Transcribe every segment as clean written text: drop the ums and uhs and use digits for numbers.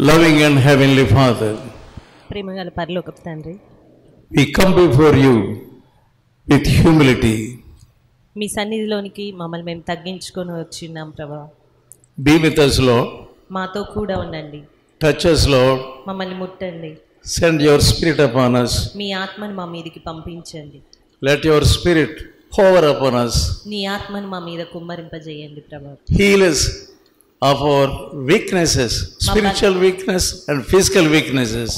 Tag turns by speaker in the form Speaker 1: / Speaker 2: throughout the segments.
Speaker 1: Loving and Heavenly Father,
Speaker 2: ప్రేమగల పరలోకపు తండ్రి,
Speaker 1: we come before you with humility.
Speaker 2: మీ సన్నిధిలోనికి మమ్మల్ని మేము తగ్గించుకొని వచ్చిన్నాం ప్రభువా.
Speaker 1: Be with us, Lord.
Speaker 2: మాతో కూడా ఉండండి.
Speaker 1: Touch us, Lord.
Speaker 2: మమ్మల్ని ముట్టండి.
Speaker 1: Send your Spirit upon us.
Speaker 2: మీ ఆత్మను మా మీదకి పంపించండి.
Speaker 1: Let your Spirit hover upon us.
Speaker 2: నీ ఆత్మను మా మీద కుమ్మరింపజేయండి ప్రభువా.
Speaker 1: Heal us of our weaknesses, spiritual weakness and physical weaknesses.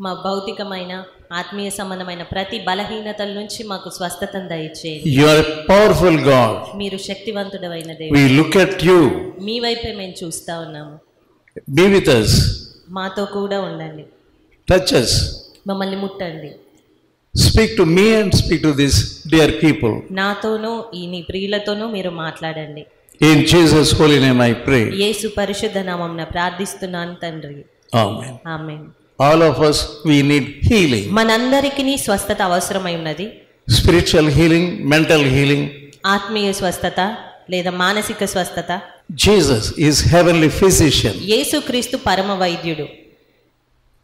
Speaker 2: మా భౌతికమైన ఆత్మీయ సంబంధమైన ప్రతి బలహీనతల నుంచి మాకు స్వస్థతను దయచేయండి.
Speaker 1: You are a powerful God.
Speaker 2: మీరు శక్తివంతుడైన దేవుడు.
Speaker 1: We look at you.
Speaker 2: మీ వైపే మేము చూస్తా ఉన్నాము.
Speaker 1: Be with us.
Speaker 2: మాతో కూడా ఉండండి.
Speaker 1: Touch us.
Speaker 2: మమ్మల్ని ముట్టండి.
Speaker 1: Speak to me and speak to these dear people.
Speaker 2: నాతోనూ ఈ నీ ప్రియులతోనూ మీరు మాట్లాడండి.
Speaker 1: In Jesus' holy name I pray.
Speaker 2: యేసు పరిశుద్ధ నామమున ప్రార్థిస్తున్నాను తండ్రి.
Speaker 1: Amen.
Speaker 2: Amen.
Speaker 1: All of us, we need healing.
Speaker 2: మనందరికీ స్వస్థత అవసరమై ఉన్నది.
Speaker 1: Spiritual healing, mental healing.
Speaker 2: ఆత్మీయ స్వస్థత లేదా మానసిక స్వస్థత.
Speaker 1: Jesus is heavenly physician.
Speaker 2: యేసుక్రీస్తు పరమ వైద్యుడు.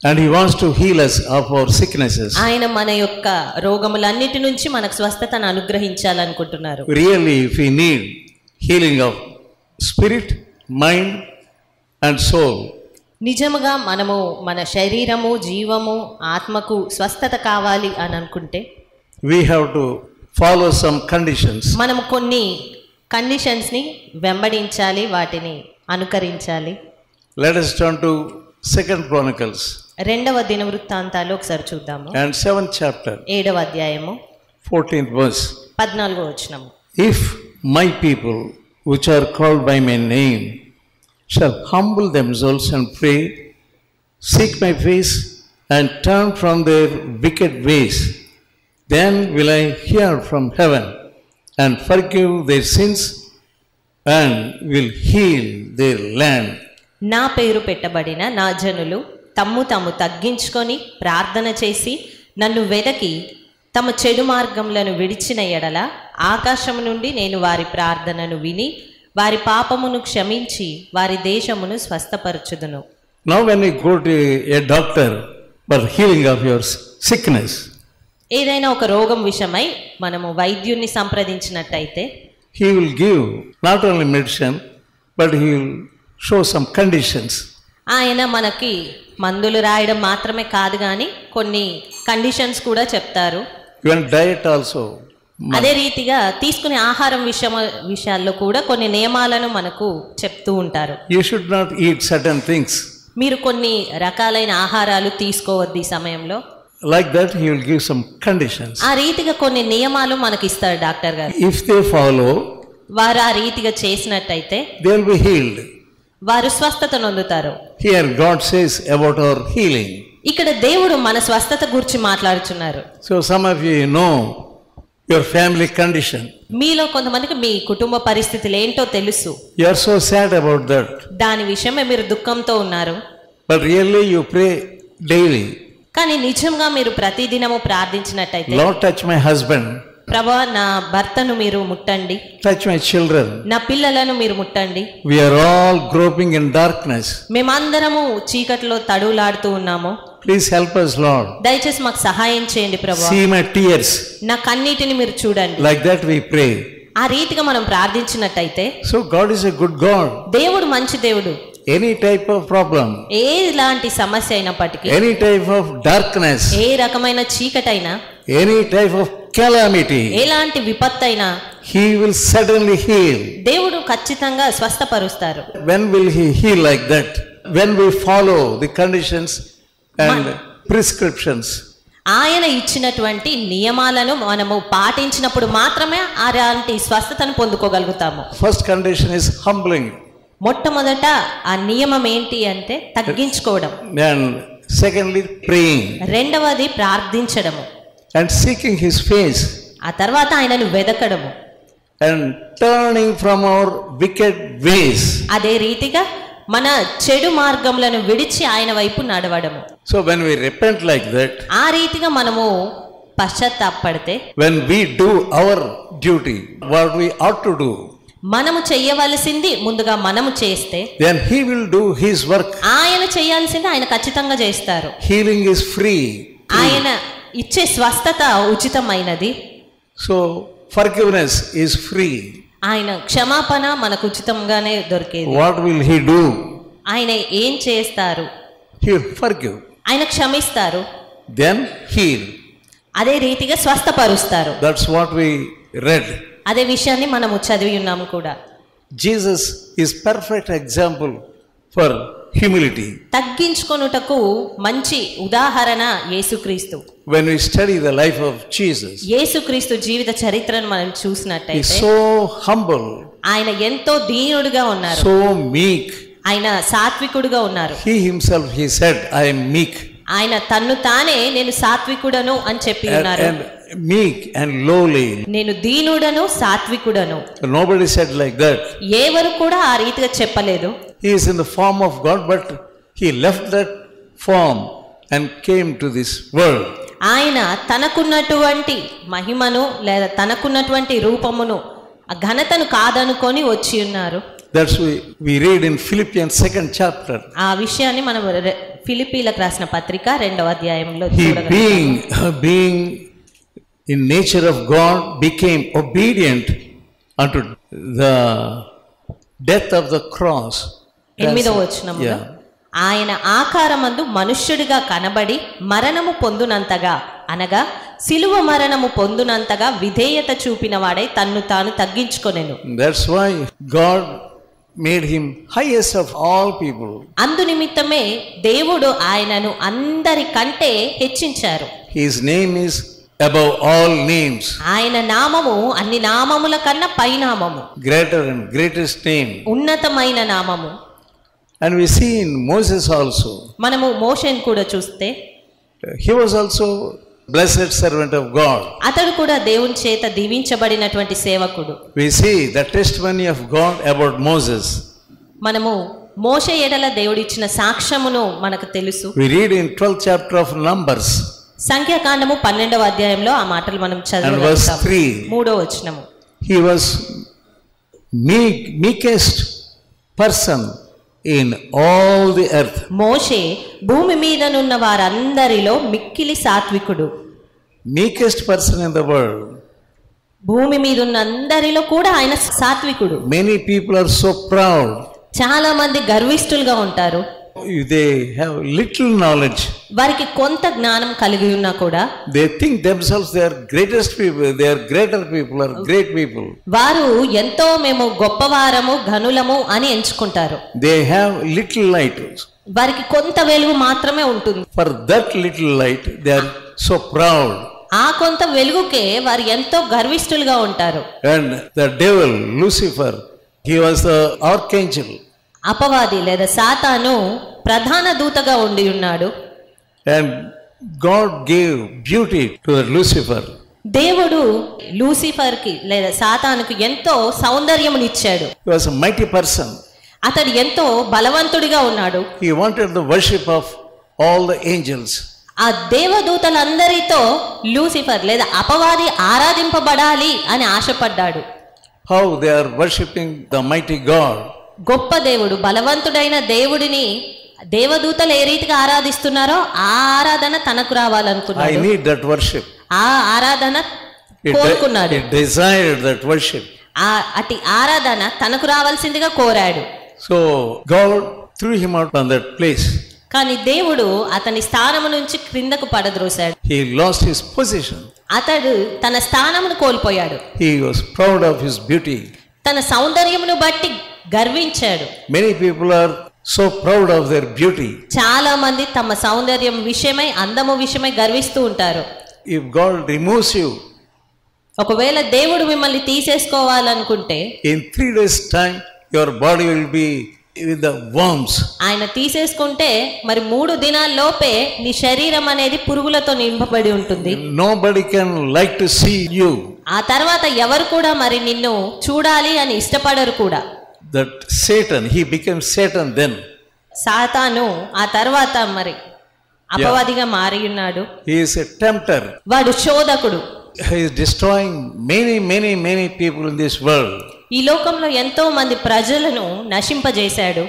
Speaker 1: And he wants to heal us of our sicknesses.
Speaker 2: ఆయన మన యొక్క రోగములన్నిటి నుంచి మనకు స్వస్థతను అనుగ్రహించాలనుకుంటున్నారు.
Speaker 1: Really, if we need healing of spirit, mind and soul,
Speaker 2: నిజముగా మనము మన శరీరము, జీవము, ఆత్మకు స్వస్థత కావాలి అని అనుకుంటే
Speaker 1: we have to follow some conditions.
Speaker 2: మనము కొన్ని కండిషన్స్ని వెంబడించాలి, వాటిని అనుకరించాలి.
Speaker 1: Let us turn to 2 Chronicles.
Speaker 2: రెండవ దినవృత్తాంతాలు ఒకసారి చూద్దాము.
Speaker 1: And 7th chapter,
Speaker 2: 7వ అధ్యాయము
Speaker 1: 14th verse.
Speaker 2: 14వ వచనము.
Speaker 1: If my people, which are called by my name, shall humble themselves and pray, seek my face, and turn from their wicked ways, then will I hear from heaven and forgive their sins and will heal their land.
Speaker 2: నా పేరు పెట్టబడిన నా జనులు తమ్ము తాము తగ్గించుకొని ప్రార్థన చేసి నన్ను వెదకి తమ చెడు మార్గములను విడిచిన ఎడల ఆకాశము నుండి నేను వారి ప్రార్థనను విని వారి పాపమును క్షమించి వారి దేశమును స్వస్థపరచుదును.
Speaker 1: Now when we go to a doctor for healing of your sickness,
Speaker 2: ఏదైనా ఒక రోగం విషయమై మనము వైద్యుని సంప్రదించినట్టయితే
Speaker 1: he will give not only medicine, but he will show some conditions.
Speaker 2: ఆయన మనకి మందులు రాయడం మాత్రమే కాదు కానీ కొన్ని కండిషన్స్ కూడా చెప్తారు.
Speaker 1: Even diet also.
Speaker 2: అదే రీతిగా తీసుకునే ఆహారం విషయాల్లో కూడా కొన్ని నియమాలను మనకు చెప్తూ ఉంటారు.
Speaker 1: You should not eat certain things.
Speaker 2: మీరు కొన్ని రకాలైన ఆహారాలు తీసుకోవద్దు ఈ సమయంలో.
Speaker 1: Like that he will give some conditions.
Speaker 2: ఆ రీతిగా కొన్ని నియమాలు మనకి ఇస్తారు డాక్టర్ గారు.
Speaker 1: If they follow,
Speaker 2: వారు ఆ రీతిగా చేసినట్టయితే
Speaker 1: they will be healed.
Speaker 2: వారు స్వస్థత నొందుతారు.
Speaker 1: Here God says about our healing.
Speaker 2: ఇక్కడ దేవుడు మన స్వస్థత గురించి మాట్లాడుతున్నారు.
Speaker 1: So some of you know your family condition.
Speaker 2: మీలో కొంతమందికి మీ కుటుంబ పరిస్థితులు ఏంటో తెలుసు.
Speaker 1: You are so sad about that.
Speaker 2: దాని విషయమే మీరు దుఃఖంతో ఉన్నారు.
Speaker 1: But really you pray daily.
Speaker 2: కానీ నిజంగా మీరు ప్రతిదినము ప్రార్థించినట్టయితే,
Speaker 1: Lord, touch my husband.
Speaker 2: ప్రభువా నా భర్తను మీరు ముట్టండి,
Speaker 1: Touch my children.
Speaker 2: నా పిల్లలను మీరు ముట్టండి.
Speaker 1: We are all groping in darkness.
Speaker 2: మేమందరము చీకటిలో తడులాడుతూ ఉన్నాము.
Speaker 1: Please help us, Lord.
Speaker 2: దయచేసి మాకు సహాయం చేయండి ప్రభువా.
Speaker 1: See my tears.
Speaker 2: నా కన్నీటిని మీరు చూడండి.
Speaker 1: Like that we pray.
Speaker 2: ఆ రీతిగా మనం ప్రార్థించినట్టయితే
Speaker 1: So God is a good God.
Speaker 2: దేవుడు మంచి దేవుడు.
Speaker 1: Any type of problem,
Speaker 2: ఎలాంటి సమస్య అయినప్పటికీ,
Speaker 1: any type of darkness,
Speaker 2: ఏ రకమైన చీకటైనా,
Speaker 1: any type of calamity,
Speaker 2: ఎలాంటి విపత్తైనా
Speaker 1: he will suddenly heal.
Speaker 2: దేవుడు ఖచ్చితంగా స్వస్థపరుస్తారు.
Speaker 1: When will he heal like that? When we follow the conditions and prescriptions.
Speaker 2: ఆయన ఇచ్చినటువంటి నియమాలను మనము పాటించినప్పుడు మాత్రమే అలాంటి స్వస్థతను పొందుకోగలుగుతాము.
Speaker 1: First condition is humbling.
Speaker 2: మొట్టమొదట ఆ నియమం ఏంటి అంటే తగ్గించుకోవడం.
Speaker 1: And secondly, praying.
Speaker 2: రెండవది ప్రార్థించడము.
Speaker 1: And seeking his face.
Speaker 2: ఆ తర్వాత ఆయనను వెదకడము.
Speaker 1: And turning from our wicked ways.
Speaker 2: అదే రీతిగా మన చెడు మార్గములను విడిచి ఆయన వైపు నడవడము.
Speaker 1: So when we repent like that,
Speaker 2: ఆ రీతిగా మనము పశ్చాత్తాపడితే,
Speaker 1: when we do our duty, what we ought to do,
Speaker 2: మనము చేయవలసింది ముందుగా మనము చేస్తే,
Speaker 1: then he will do his work.
Speaker 2: ఆయన చేయాల్సింది ఆయన ఖచ్చితంగా చేస్తారు.
Speaker 1: Healing is free.
Speaker 2: ఆయన ఇచ్చే స్వస్థత ఉచితమైనది.
Speaker 1: So forgiveness is free.
Speaker 2: ఆయన క్షమాపణ మనకు ఉచితంగానే దొరికేది.
Speaker 1: What will he do?
Speaker 2: ఆయన ఏం చేస్తారు?
Speaker 1: He will forgive.
Speaker 2: ఆయన క్షమిస్తారు,
Speaker 1: Then heal.
Speaker 2: అదే రీతిగా స్వస్థపరుస్తారు.
Speaker 1: That's what we read.
Speaker 2: అదే విషయాన్ని మనము చదివి ఉన్నాము కూడా.
Speaker 1: Jesus is perfect example for humility.
Speaker 2: తగ్గించుకొనుటకు మంచి ఉదాహరణ యేసుక్రీస్తు.
Speaker 1: When we study the life of Jesus,
Speaker 2: యేసుక్రీస్తు జీవిత చరిత్రను మనం
Speaker 1: he is
Speaker 2: చూసినట్టయితే
Speaker 1: so humble,
Speaker 2: ఆయన ఎంతో దీనుడుగా ఉన్నారు,
Speaker 1: so meek.
Speaker 2: ఆయన సాత్వికుడుగా ఉన్నారు.
Speaker 1: He himself, he said, I am meek.
Speaker 2: ఆయన తన్ను తానే నేను సాత్వికుడను అని చెప్పి ఉన్నారు.
Speaker 1: And meek and lowly.
Speaker 2: నేను దీనుడను సాత్వికుడను.
Speaker 1: Nobody said like that.
Speaker 2: ఎవరు కూడా ఆ రీతిగా చెప్పలేదు.
Speaker 1: He is in the form of God, but he left that form and came to this world.
Speaker 2: ఆయన తనకున్నటువంటి మహిమను లేదా తనకున్నటువంటి రూపమును ఆ ఘనతను కాదనుకొని వచ్చి ఉన్నారు.
Speaker 1: That's we read in Philippians 2nd chapter.
Speaker 2: ఆ విషయాన్ని మనం ఫిలిప్పీలకు రాసిన పత్రిక 2వ అధ్యాయంలో
Speaker 1: He
Speaker 2: చూడగలుగుతాం.
Speaker 1: being in nature of God became obedient unto the death of the cross.
Speaker 2: 8వ వచనములో ఆయన ఆకారమందు మనుష్యుడిగా కనబడి మరణము పొందునంతగా అనగా సిలువ మరణము పొందునంతగా విధేయత చూపిన వాడై తన్ను తాను తగ్గించుకొనెను.
Speaker 1: That's why God made him highest of all people.
Speaker 2: అందు నిమిత్తమే దేవుడు ఆయనను అందరికంటే హెచ్చించారు.
Speaker 1: His name is above all names.
Speaker 2: ఆయన నామము అన్ని నామముల కన్నా పైనామము,
Speaker 1: Greater and greatest name.
Speaker 2: ఉన్నతమైన నామము.
Speaker 1: And we see in Moses also.
Speaker 2: మనము మోషేను కూడా చూస్తే
Speaker 1: He was also blessed servant of God.
Speaker 2: అతడు కూడా దేవుని చేత దీవించబడినటువంటి సేవకుడు.
Speaker 1: We see the testimony of God about Moses.
Speaker 2: మనము మోషే ఎడల దేవుడిచ్చిన సాక్ష్యమును మనకు తెలుసు.
Speaker 1: We read in 12th chapter of Numbers.
Speaker 2: సంఖ్యాకాండము 12వ అధ్యాయంలో ఆ మాటలు మనం
Speaker 1: And verse 3.
Speaker 2: 3వ వచనము.
Speaker 1: He was meekest person in all the earth.
Speaker 2: మోషే భూమి మీదనున్న వారందరిలో మిక్కిలి సాత్వికుడు.
Speaker 1: Meekest person in the world.
Speaker 2: భూమి మీద ఉన్న అందరిలో కూడా ఆయన సాత్వికుడు.
Speaker 1: Many people are so proud.
Speaker 2: చాలా మంది గర్విష్ఠులుగా ఉంటారు.
Speaker 1: They have little knowledge.
Speaker 2: వారికి కొంత జ్ఞానం కలిగి ఉన్నా కూడా
Speaker 1: They think themselves they are greatest people, they are greater people, or great people.
Speaker 2: వారు ఎంతో మేము గొప్పవారము ఘనులము అని ఎంచుకుంటారు.
Speaker 1: They have little light.
Speaker 2: వారికి కొంత వెలుగు మాత్రమే ఉంటుంది.
Speaker 1: For that little light they are so proud.
Speaker 2: ఆ కొంత వెలుగుకే వారు ఎంతో గర్విష్ఠులుగా ఉంటారు.
Speaker 1: And the devil Lucifer, he was the archangel.
Speaker 2: అపవాది లేదా సాతాను ప్రధాన దూతగా ఉండి ఉన్నాడు.
Speaker 1: And God gave beauty to Lucifer.
Speaker 2: దేవుడు లూసిఫర్కి లేదా సాతానుకు ఎంతో సౌందర్యమునిచ్చాడు.
Speaker 1: He was a mighty person.
Speaker 2: అతడు ఎంతో బలవంతుడిగా ఉన్నాడు.
Speaker 1: He wanted the worship of all the angels.
Speaker 2: ఆ దేవదూతలందరితో లూసిఫర్ లేదా అపవాది ఆరాధింపబడాలి అని ఆశపడ్డాడు.
Speaker 1: How they are worshipping the mighty God.
Speaker 2: గొప్ప దేవుడు బలవంతుడైన దేవుడిని దేవదూతలు ఏ రీతిగా ఆరాధిస్తున్నారో ఆ ఆరాధన తనకు రావాలనుకున్నాడు.
Speaker 1: I need that worship.
Speaker 2: ఆ ఆరాధన కోరుకున్నాడు.
Speaker 1: He desired that worship.
Speaker 2: అట్టి ఆరాధన తనకు రావాల్సిందిగా కోరాడు.
Speaker 1: So God threw him out on that place.
Speaker 2: కానీ దేవుడు అతని స్థానము నుంచి క్రిందకు పడద్రోశాడు.
Speaker 1: He lost his position.
Speaker 2: అతడు తన స్థానమును కోల్పోయాడు.
Speaker 1: He was proud of his beauty.
Speaker 2: తన సౌందర్యమును బట్టి గర్వించాడు.
Speaker 1: Many people are so proud of their beauty.
Speaker 2: చాలా మంది తమ సౌందర్యం విషయమై అందము విషయమై గర్విస్తూ ఉంటారు.
Speaker 1: If God removes you,
Speaker 2: ఒకవేళ దేవుడు మిమ్మల్ని తీసేసుకోవాలనుకుంటే
Speaker 1: in 3 days time your body will be with the worms.
Speaker 2: ఆయన తీసేసుకుంటే మరి 3 దినాల్లోపే నీ శరీరం అనేది పురుగులతో నింపబడి ఉంటుంది.
Speaker 1: Nobody can like to see you.
Speaker 2: ఆ తర్వాత ఎవరు కూడా మరి నిన్ను చూడాలి అని ఇష్టపడరు కూడా.
Speaker 1: That Satan, he became Satan then.
Speaker 2: సాతాను ఆ తర్వాత మరి అపవాదిగా మారి ఉన్నాడు.
Speaker 1: He is a tempter.
Speaker 2: వాడు శోధకుడు.
Speaker 1: He is destroying many people in this world.
Speaker 2: ఈ లోకంలో ఎంతో మంది ప్రజలను నశింపజేశాడు.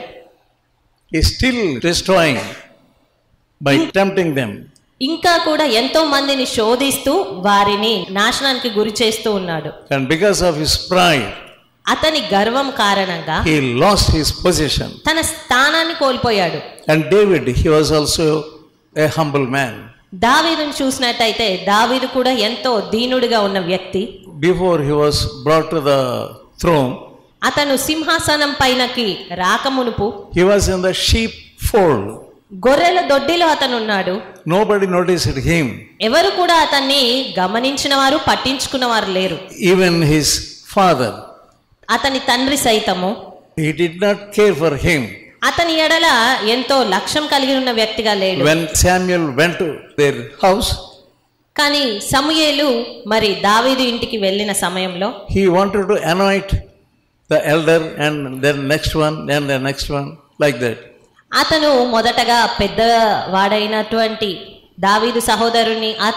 Speaker 1: He is still destroying by tempting them.
Speaker 2: ఇంకా కూడా ఎంతో మందిని శోధిస్తూ వారిని నాశనానికి గురి చేస్తూ ఉన్నాడు.
Speaker 1: And because of his pride,
Speaker 2: అతని గర్వం కారణంగా
Speaker 1: he lost his position.
Speaker 2: తన స్థానాన్ని కోల్పోయాడు.
Speaker 1: And David, he was also a humble man.
Speaker 2: దావీదును చూసినట్టయితే దావీదు కూడా ఎంతో దీనుడిగా ఉన్న వ్యక్తి.
Speaker 1: Before he was brought to the throne,
Speaker 2: అతను సింహాసనం పైనకి రాకమునుపు
Speaker 1: he was in the sheepfold.
Speaker 2: గొర్రెల దొడ్డిలో అతను ఉన్నాడు.
Speaker 1: Nobody noticed him.
Speaker 2: ఎవరు కూడా అతన్ని గమనించిన వారు పట్టించుకున్న వారు లేరు.
Speaker 1: Even his father,
Speaker 2: అతని తండ్రి సైతము
Speaker 1: he did not care for him.
Speaker 2: అతని ఎడల ఎంతో లక్ష్యం కలిగి ఉన్న వ్యక్తిగా లేడు.
Speaker 1: When Samuel went to their house,
Speaker 2: కానీ సమూయేలు మరి దావీదు ఇంటికి వెళ్ళిన సమయంలో
Speaker 1: he wanted to anoint the elder and then next one and the next one, like that.
Speaker 2: అతను మొదటగా పెద్దవాడైనటువంటి దావీదు సహోదరుని ఆ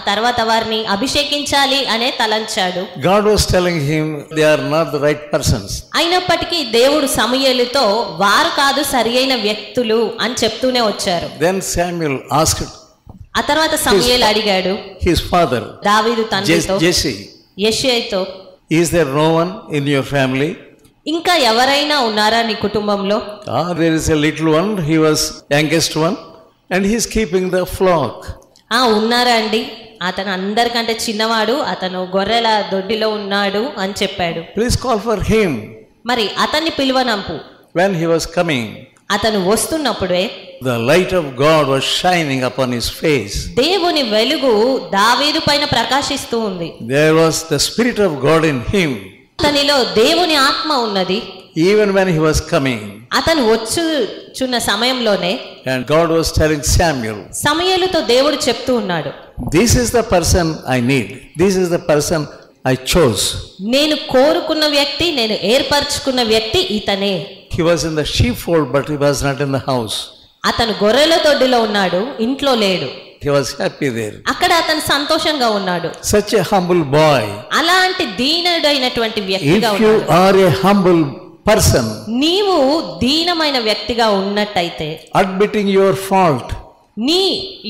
Speaker 2: తర్వాత వారిని అభిషేకించాలి అనే తలంచాడు.
Speaker 1: God was telling him they are not the right persons.
Speaker 2: అయినప్పటికీ దేవుడు సమూయేలుతో వారు కాదు సరి అయిన వ్యక్తులు అని చెప్తూనే వచ్చారు.
Speaker 1: Then Samuel asked
Speaker 2: ఆ తర్వాత సమూయేలు అడిగాడు
Speaker 1: his father,
Speaker 2: దావీదు తండ్రితో,
Speaker 1: Jesse,
Speaker 2: యెషయతో,
Speaker 1: is there no one in your family?
Speaker 2: ఇంకా ఎవరైనా ఉన్నారా నీ కుటుంబంలో?
Speaker 1: There is a little one, he was youngest one, and he is keeping the flock.
Speaker 2: ఉన్నారా అండి, అతను అందరికంటే చిన్నవాడు, అతను గొర్రెల దొడ్డిలో ఉన్నాడు అని చెప్పాడు.
Speaker 1: Please call for him.
Speaker 2: మరి అతన్ని పిలువనంపు.
Speaker 1: When he was coming,
Speaker 2: అతను వస్తున్నప్పుడే
Speaker 1: the light of God was shining upon his face.
Speaker 2: దేవుని వెలుగు దావీదు పైన ప్రకాశిస్తూ ఉంది.
Speaker 1: There was the Spirit of God in him.
Speaker 2: అతనిలో దేవుని ఆత్మ ఉన్నది.
Speaker 1: Even when he was coming,
Speaker 2: అతను వచ్చుచున్న సమయంలోనే
Speaker 1: and God was telling Samuel,
Speaker 2: సమూయేలుతో దేవుడు చెప్తూ ఉన్నాడు,
Speaker 1: this is the person I need. This is the person I chose.
Speaker 2: నేను కోరుకున్న వ్యక్తి, నేను ఏర్పరచుకున్న వ్యక్తి ఇతనే.
Speaker 1: He was in the sheepfold, but he was not in the house.
Speaker 2: అతను గొర్రెల దొడ్డిలో ఉన్నాడు, ఇంట్లో లేడు.
Speaker 1: He was happy there.
Speaker 2: అక్కడ అతను సంతోషంగా ఉన్నాడు.
Speaker 1: Such a humble boy.
Speaker 2: అలాంటి దీనుడైనటువంటి వ్యక్తిగా
Speaker 1: If you are a humble person,
Speaker 2: నీవు దీనమైన వ్యక్తిగా ఉన్నట్టయితే,
Speaker 1: admitting your fault,
Speaker 2: నీ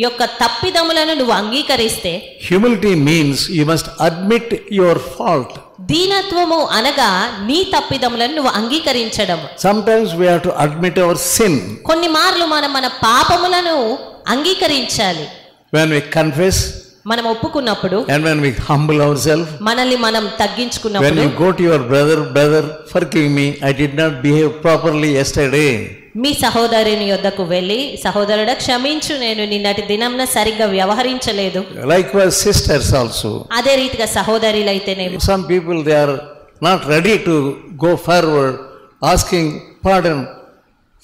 Speaker 2: యొక్క తప్పిదములను నువ్వు అంగీకరిస్తే,
Speaker 1: humility means you must admit your fault.
Speaker 2: దీనత్వము అనగా నీ తప్పిదములను నువ్వు అంగీకరించడం.
Speaker 1: Sometimes we have to admit our sin.
Speaker 2: కొన్ని మార్లు మనం మన పాపములను అంగీకరించాలి.
Speaker 1: When we confess,
Speaker 2: మనం ఒప్పుకున్నప్పుడు,
Speaker 1: and when we humble ourselves,
Speaker 2: మనల్ని మనం
Speaker 1: when
Speaker 2: తగ్గించుకున్నప్పుడు,
Speaker 1: you go to your brother, forgive me, I did not behave properly yesterday.
Speaker 2: మీ సహోదరుని యొద్దకు వెళ్ళి, సహోదరుడా క్షమించు, నేను నిన్నటి దినంన సరిగ్గా వ్యవహరించలేదు.
Speaker 1: Likewise sisters also.
Speaker 2: అదే రీతిగా సహోదరులైతేనేమో,
Speaker 1: Some people, they are not ready to go forward asking pardon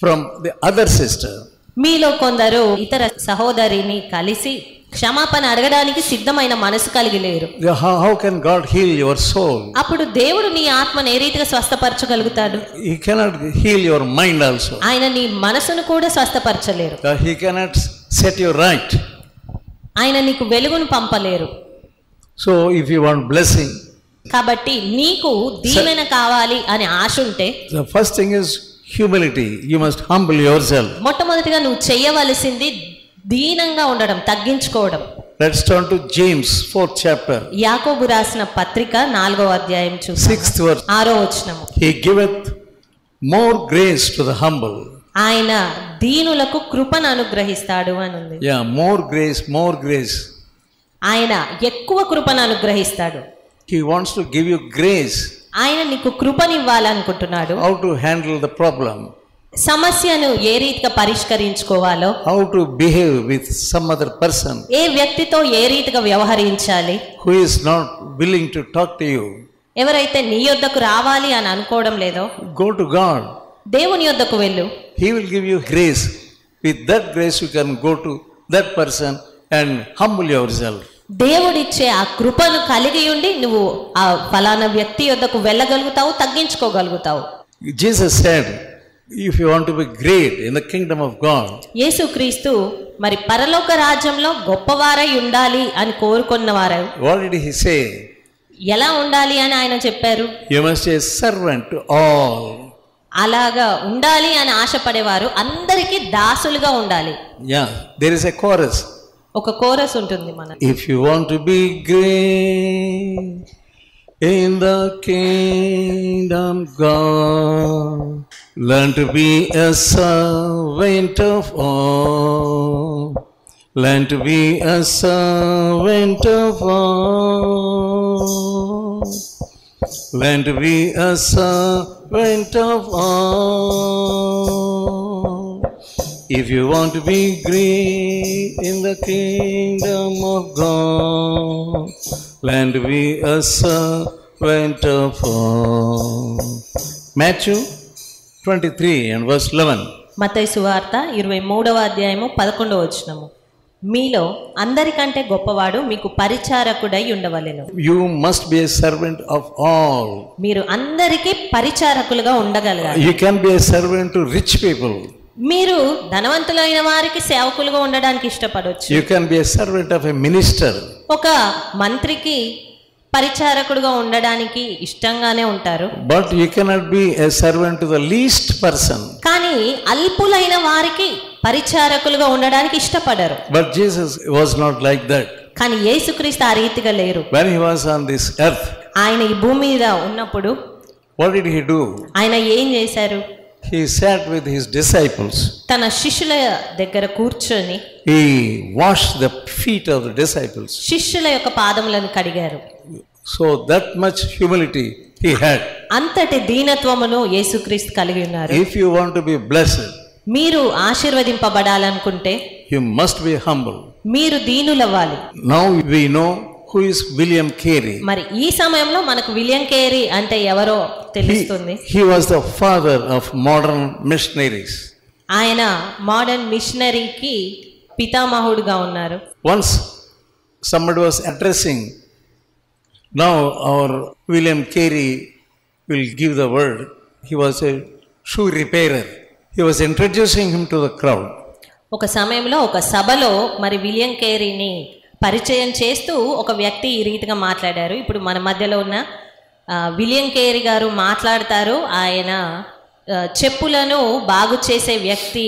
Speaker 1: from the other sister.
Speaker 2: మీలో కొందరు ఇతర సహోదరిని కలిసి క్షమాపణ అడగడానికి సిద్ధమైన మనసు కలిగి లేరు.
Speaker 1: How can God heal your soul?
Speaker 2: అప్పుడు దేవుడు నీ ఆత్మను ఏ రీతిగా స్వస్థపరచగలుగుతాడు?
Speaker 1: He cannot heal your mind also.
Speaker 2: ఆయన నీ మనసును కూడా స్వస్థపరచలేరు.
Speaker 1: He cannot set you right.
Speaker 2: ఆయన నీకు వెలుగును పంపలేరు.
Speaker 1: So if you want blessing,
Speaker 2: కాబట్టి నీకు దీవెన కావాలి అనే ఆశ ఉంటే,
Speaker 1: the first thing is humility. You must humble yourself.
Speaker 2: మొట్టమొదటిగా నువ్వు చేయవలసింది దీనంగా ఉండడం, తగ్గించుకోవడం.
Speaker 1: Let's turn to James 4th chapter.
Speaker 2: యాకోబు రాసిన పత్రిక 4వ అధ్యాయం చూద్దాం.
Speaker 1: 6th verse.
Speaker 2: 6వ వచనము.
Speaker 1: He giveth more grace to the humble.
Speaker 2: ఆయన దీనులకు కృపను అనుగ్రహిస్తాడు అని ఉంది.
Speaker 1: Yeah, more grace, more grace.
Speaker 2: ఆయన ఎక్కువ కృపను అనుగ్రహిస్తాడు.
Speaker 1: He wants to give you grace.
Speaker 2: ఆయన నీకు కృపనివ్వాలనుకుంటున్నాడు.
Speaker 1: How to handle the problem.
Speaker 2: సమస్యను ఏ రీతిగా పరిష్కరించుకోవాలో,
Speaker 1: How to behave with some other person
Speaker 2: ఏ వ్యక్తితో ఏ రీతిగా వ్యవహరించాలి,
Speaker 1: who is not willing to talk to you.
Speaker 2: ఎవరైతే నీ యొద్దకు రావాలి అని అనుకోవడం లేదో,
Speaker 1: Go to God.
Speaker 2: దేవుని యొద్దకు వెళ్ళు.
Speaker 1: He will give you grace. With that grace you can go to that person and humble yourself.
Speaker 2: దేవుడిచ్చే ఆ కృపను కలిగి ఉండి నువ్వు ఆ ఫలానా వ్యక్తి యొద్దకు వెళ్ళగలుగుతావు, తగ్గించుకోగలుగుతావు.
Speaker 1: Jesus said, if you want to be great in the kingdom of God,
Speaker 2: యేసుక్రీస్తు మరి పరలోక రాజ్యంలో గొప్పవారై ఉండాలి అని కోరుకున్నవారు.
Speaker 1: what did he say?
Speaker 2: ఎలా ఉండాలి అని ఆయన చెప్పారు?
Speaker 1: You must be a servant to all.
Speaker 2: అలాగా ఉండాలి అని ఆశపడేవారు అందరికీ దాసులుగా ఉండాలి.
Speaker 1: Yeah, there is a chorus.
Speaker 2: ఒక కోరస్ ఉంటుంది మన.
Speaker 1: If you want to be great in the kingdom God, learn to be a servant of all. Learn to be a servant of all. Learn to be a servant of all. If you want to be great in the kingdom of God, learn to be a servant of all. Matthew 23 and verse 11.
Speaker 2: మత్తయి సువార్త 23వ అధ్యాయము 11వ వచనము. మీలో అందరికంటే గొప్పవాడు మీకు పరిచారకుడై ఉండవలెను.
Speaker 1: You must be a servant of all.
Speaker 2: మీరు అందరికీ పరిచారకులుగా ఉండగలగాలి.
Speaker 1: You can be a servant to rich people.
Speaker 2: మీరు ధనవంతులైన వారికి సేవకులుగా ఉండడానికి ఇష్టపడవచ్చు.
Speaker 1: You can be a servant of a minister.
Speaker 2: ఒక మంత్రికి పరిచారకుడుగా ఉండడానికి ఇష్టంగానే ఉంటారు.
Speaker 1: But you cannot be a servant to the least person.
Speaker 2: కానీ అల్పులైన వారికి పరిచారకులుగా ఉండడానికి ఇష్టపడరు.
Speaker 1: But Jesus was not like that.
Speaker 2: కానీ యేసుక్రీస్తు ఆ రీతిగా లేరు.
Speaker 1: When he was on this earth,
Speaker 2: ఆయన ఈ భూమి మీద ఉన్నప్పుడు
Speaker 1: what did he do?
Speaker 2: ఆయన ఏం చేశారు?
Speaker 1: He sat with his disciples.
Speaker 2: తన శిష్యుల దగ్గర కూర్చొని
Speaker 1: He washed the feet of the disciples.
Speaker 2: శిష్యుల యొక్క పాదములను కడిగారు.
Speaker 1: So that much humility he had.
Speaker 2: అంతటి దీనత్వమును యేసుక్రీస్తు కలిగి ఉన్నారు.
Speaker 1: If you want to be blessed,
Speaker 2: మీరు ఆశీర్వదింపబడాలనుకుంటే
Speaker 1: you must be humble.
Speaker 2: మీరు దీనులవ్వాలి.
Speaker 1: Now we know who is William Carey.
Speaker 2: మరి ఈ సమయంలో మనకు విలియం కేరీ అంటే ఎవరో తెలుస్తుంది.
Speaker 1: He was the father of modern missionaries.
Speaker 2: ఆయన మోడర్న్ మిషనరీకి పితామహుడుగా ఉన్నారు.
Speaker 1: Once somebody was addressing, now our William Carey will give the word. He was a shoe repairer. He was introducing him to the crowd.
Speaker 2: ఒక సమయంలో ఒక సభలో మరి William కేరీని పరిచయం చేస్తూ ఒక వ్యక్తి ఈ రీతిగా మాట్లాడారు. ఇప్పుడు మన మధ్యలో ఉన్న విలియం కేరీ గారు మాట్లాడతారు. ఆయన చెప్పులను బాగు చేసే వ్యక్తి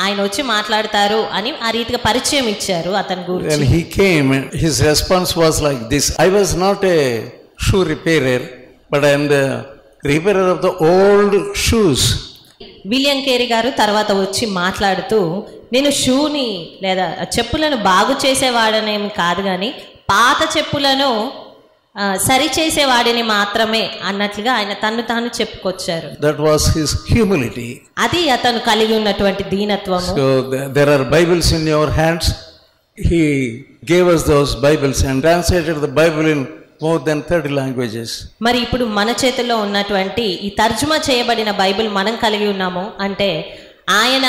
Speaker 2: ఆయన వచ్చి మాట్లాడతారు అని ఆ రీతిగా పరిచయం ఇచ్చారు అతని గురించి.
Speaker 1: When he came, his response was like this: I was not a shoe repairer, but I am the repairer of the old shoes.
Speaker 2: William Carey గారు తర్వాత వచ్చి మాట్లాడుతూ, నేను షూని లేదా చెప్పులను బాగు చేసేవాడనేమి కాదు కానీ పాత చెప్పులను సరిచేసేవాడిని మాత్రమే అన్నట్లుగా ఆయన తను తాను చెప్పుకొచ్చారు.
Speaker 1: That was his humility.
Speaker 2: అది అతను కలిగి ఉన్నటువంటి దీనత్వము.
Speaker 1: So there are Bibles in your hands. He gave us those Bibles and translated the Bible in more than 30 languages.
Speaker 2: మరి ఇప్పుడు మన చేతుల్లో ఉన్నటువంటి ఈ తర్జుమా చేయబడిన బైబిల్ మనం కలిగి ఉన్నాము అంటే ఆయన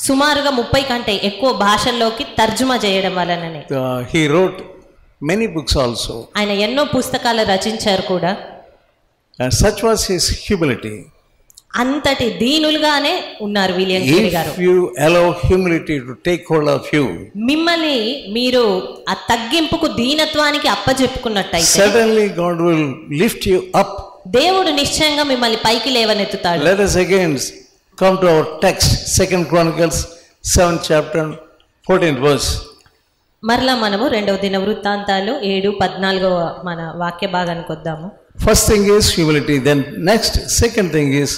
Speaker 2: సుమారుగా 30 కంటే ఎక్కువ భాషల్లోకి తర్జుమా చేయడం వలననే.
Speaker 1: He wrote many books also.
Speaker 2: ఆయన ఎన్నో పుస్తకాలు రచించారు కూడా.
Speaker 1: And such was his humility.
Speaker 2: అంతటి దీనులుగానే ఉన్నారు విలియం కేరీ గారు.
Speaker 1: If you allow humility to take hold of you,
Speaker 2: మిమ్మల్ని మీరు ఆ తగ్గింపుకు దీనత్వానికి అప్పజెప్పుకున్నట్టయితే
Speaker 1: suddenly God will lift you up.
Speaker 2: దేవుడు నిశ్చయంగా మిమ్మల్ని పైకి లేవనెత్తుతాడు.
Speaker 1: Let us again come to our text, 2 Chronicles 7th chapter 14th verse.
Speaker 2: మరలా మనము 2వ దినవృత్తాంతాలు 7:14 మన వాక్య భాగానికి వద్దాము.
Speaker 1: First thing is humility, then next second thing is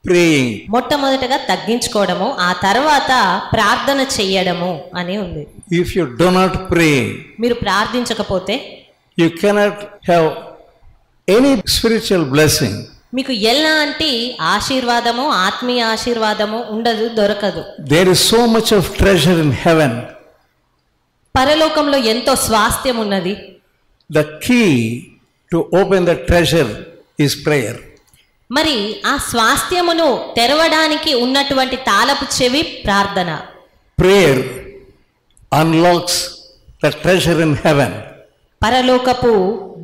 Speaker 1: praying.
Speaker 2: మొట్టమొదటగా తగ్గించుకోవడము, ఆ తర్వాత ప్రార్థన చెయ్యడము అని ఉంది.
Speaker 1: If you do not pray,
Speaker 2: మీరు ప్రార్థించకపోతే
Speaker 1: you cannot have any spiritual blessing.
Speaker 2: మీకు ఎలాంటి ఆశీర్వాదము, ఆత్మీయ ఆశీర్వాదము ఉండదు, దొరకదు.
Speaker 1: There is so much of treasure in heaven.
Speaker 2: పరలోకంలో ఎంతో స్వాస్థ్యం ఉన్నది.
Speaker 1: The key to open the treasure is prayer.
Speaker 2: మరి ఆ స్వాస్థ్యమును తెరవడానికి ఉన్నటువంటి తాళపు చెవి ప్రార్థన.
Speaker 1: Prayer unlocks the treasure in heaven.
Speaker 2: పరలోకపు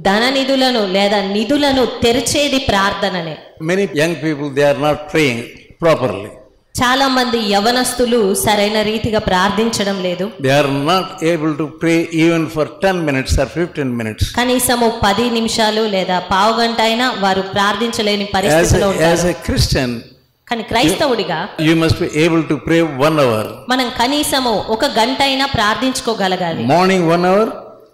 Speaker 2: ధన నిధులను లేదా నిధులను తెరిచేది ప్రార్థననే.
Speaker 1: Many young people, they are not praying properly.
Speaker 2: చాలా మంది యవనస్తులు సరైన రీతిగా ప్రార్థించడం లేదు.
Speaker 1: They are not able to pray even for 10 minutes or 15 minutes.
Speaker 2: కనీసము 10 నిమిషాలు లేదా పావు గంట అయినా వారు ప్రార్థించలేని పరిస్థితిలో ఉంటారు.
Speaker 1: As a Christian,
Speaker 2: కానీ క్రైస్తవుడిగా
Speaker 1: you must be able to pray 1 hour.
Speaker 2: మనం కనీసము 1 గంట అయినా ప్రార్థించుకోగలగాలి.
Speaker 1: Morning 1 hour.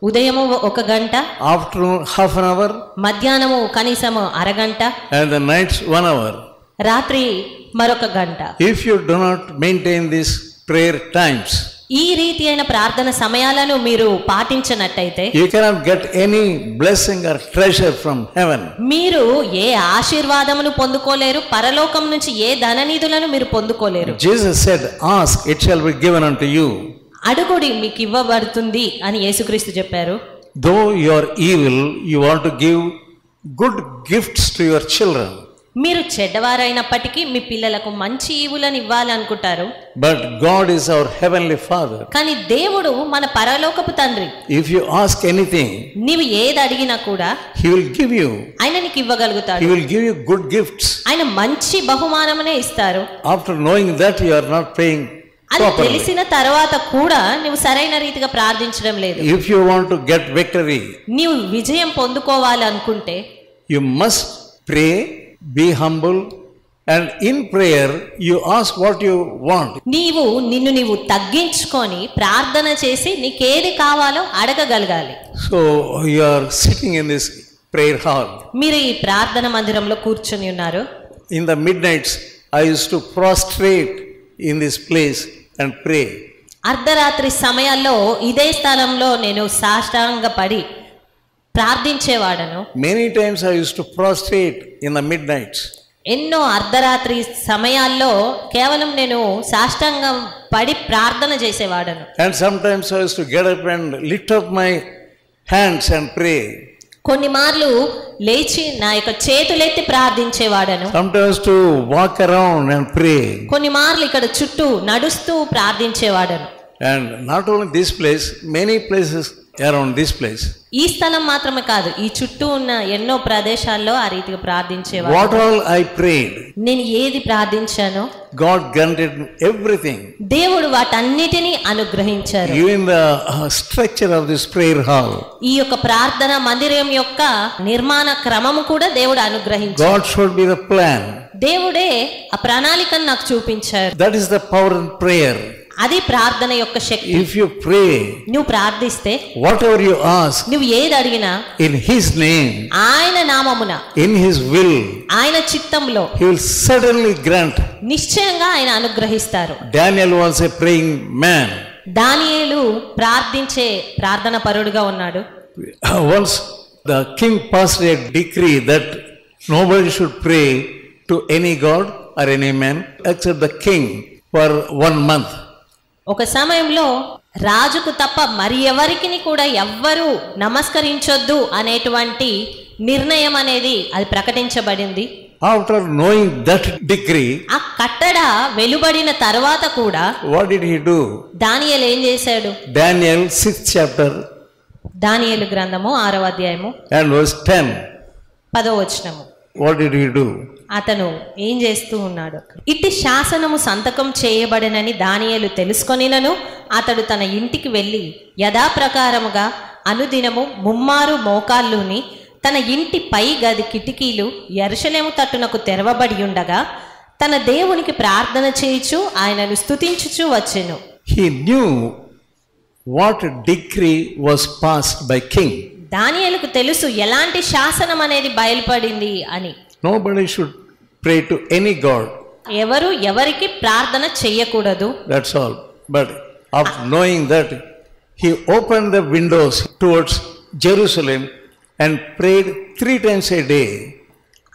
Speaker 2: ఉదయము 1 గంట.
Speaker 1: Afternoon half an hour.
Speaker 2: మధ్యాహ్నము కనీసము అరగంట.
Speaker 1: And the nights 1 hour.
Speaker 2: రాత్రి మరొక గంట.
Speaker 1: If you do not maintain these prayer times,
Speaker 2: ఈ రీతి అయిన ప్రార్థన సమయాలను మీరు పాటించనట్టయితే
Speaker 1: you cannot get any blessing or treasure from heaven.
Speaker 2: మీరు ఏ ఆశీర్వాదమును పొందుకోలేరు, పరలోకం నుంచి ఏ ధననిధులను మీరు పొందుకోలేరు.
Speaker 1: Jesus said, ask, it shall be given unto you.
Speaker 2: అడుగుడి మీకు ఇవ్వబడుతుంది అని యేసుక్రీస్తు చెప్పారు.
Speaker 1: Though you are evil, you want to give good gifts to your children.
Speaker 2: మీరు చెడ్డవారైనప్పటికీ మీ పిల్లలకు మంచి ఈవులను ఇవ్వాలనుకుంటారు.
Speaker 1: But God is our heavenly Father.
Speaker 2: కానీ దేవుడు మన పరలోకపు తండ్రి.
Speaker 1: If you ask anything,
Speaker 2: నీవు ఏది అడిగినా కూడా
Speaker 1: He will give you.
Speaker 2: ఆయన నీకు ఇవ్వగలుగుతాడు.
Speaker 1: He will give you good gifts.
Speaker 2: ఆయన మంచి బహుమానమునే ఇస్తారు.
Speaker 1: After knowing that, you are not praying
Speaker 2: అది
Speaker 1: properly.
Speaker 2: తెలిసిన తర్వాత కూడా నువ్వు సరైన రీతిగా ప్రార్థించడం లేదు.
Speaker 1: If you want to get victory,
Speaker 2: నీవు విజయం పొందుకోవాలనుకుంటే
Speaker 1: you must pray, be humble, and in prayer you ask what you want.
Speaker 2: నీవు తగ్గించుకొని ప్రార్థన చేసి నీకేది కావాలో అడగగలగాలి.
Speaker 1: So you are sitting in this prayer hall.
Speaker 2: మీరు ఈ ప్రార్థన మందిరంలో కూర్చొని ఉన్నారు.
Speaker 1: In the midnights I used to prostrate in this place and pray.
Speaker 2: అర్ధరాత్రి సమయాల్లో ఇదే స్థలంలో నేను సాష్టాంగపడి ప్రార్థించేవాడను.
Speaker 1: Many times I used to prostrate in the midnights.
Speaker 2: ఎన్నో అర్ధరాత్రి సమయాల్లో కేవలం నేను సాష్టాంగం పడి ప్రార్థన చేసేవాడను.
Speaker 1: And sometimes I used to get up and lift up my hands and pray.
Speaker 2: కొన్ని మార్లు లేచి నా యొక్క చేతులెత్తి ప్రార్థించేవాడను.
Speaker 1: Sometimes to walk around and pray.
Speaker 2: కొన్ని మార్లు ఇక్కడ చుట్టూ నడుస్తూ ప్రార్థించేవాడను.
Speaker 1: And not only this place, many places around this place.
Speaker 2: ఈ స్థలం మాత్రమే కాదు, ఈ చుట్టూ ఉన్న ఎన్నో ప్రదేశాల్లో ఆ రీతిగా ప్రార్థించేవాడు.
Speaker 1: What all I prayed,
Speaker 2: నేను ఏది ప్రార్థించానో
Speaker 1: God granted everything.
Speaker 2: దేవుడు వాటన్నిటినీ అనుగ్రహించారు.
Speaker 1: Even the structure of this prayer hall,
Speaker 2: ఈ యొక్క ప్రార్థన మందిరం యొక్క నిర్మాణ క్రమము కూడా దేవుడు అనుగ్రహించారు.
Speaker 1: God showed me the plan.
Speaker 2: దేవుడే ఆ ప్రణాళికను నాకు చూపించారు.
Speaker 1: That is the power in prayer.
Speaker 2: అది ప్రార్థన యొక్క శక్తి.
Speaker 1: If you pray,
Speaker 2: నువ్వు ప్రార్థిస్తే
Speaker 1: whatever you ask
Speaker 2: నువ్వు ఏది అడిగినా
Speaker 1: in His name,
Speaker 2: ఆయన నామమున,
Speaker 1: in His will,
Speaker 2: ఆయన చిత్తంలో
Speaker 1: He will certainly grant.
Speaker 2: నిశ్చయంగా ఆయన అనుగ్రహిస్తారు.
Speaker 1: Daniel was a praying man.
Speaker 2: దానియేలు ప్రార్థించే ప్రార్థన పరుడుగా ఉన్నాడు.
Speaker 1: Once the king passed a decree that nobody should pray to any god or any man except the king for 1 month.
Speaker 2: ఒక సమయంలో రాజుకు తప్ప మరి ఎవరికి కూడా ఎవ్వరూ నమస్కరించొద్దు అనేటువంటి నిర్ణయం అనేది అది ప్రకటించబడింది.
Speaker 1: After knowing that decree,
Speaker 2: ఆ కట్టడ వెలువడిన తర్వాత కూడా
Speaker 1: what did he do?
Speaker 2: దానియేలు ఏం చేశాడు?
Speaker 1: Daniel 6th chapter
Speaker 2: దానియేలు గ్రంథము 6వ అధ్యాయము
Speaker 1: and verse 10.
Speaker 2: 10వ వచనము.
Speaker 1: What did he do?
Speaker 2: అతను ఏం చేస్తూ ఉన్నాడు? ఇట్టి శాసనము సంతకం చేయబడినని దానియేలు తెలుసుకొనినను అతడు తన ఇంటికి వెళ్ళి యథాప్రకారముగా అనుదినము 3 మోకాళ్ళుని తన ఇంటి పై గది కిటికీలు యెరూషలేము తట్టునకు తెరవబడి ఉండగా తన దేవునికి ప్రార్థన చేయుచు ఆయనను స్తుతించుచు వచ్చెను.
Speaker 1: He knew what decree was passed by king.
Speaker 2: దానియేలుకు తెలుసు ఎలాంటి శాసనం అనేది బయలుపడింది అని.
Speaker 1: Nobody should pray to any god.
Speaker 2: ఎవరు ఎవరికి ప్రార్థన చేయకూడదు.
Speaker 1: That's all. But after knowing that, he opened the windows towards Jerusalem and prayed 3 times a day.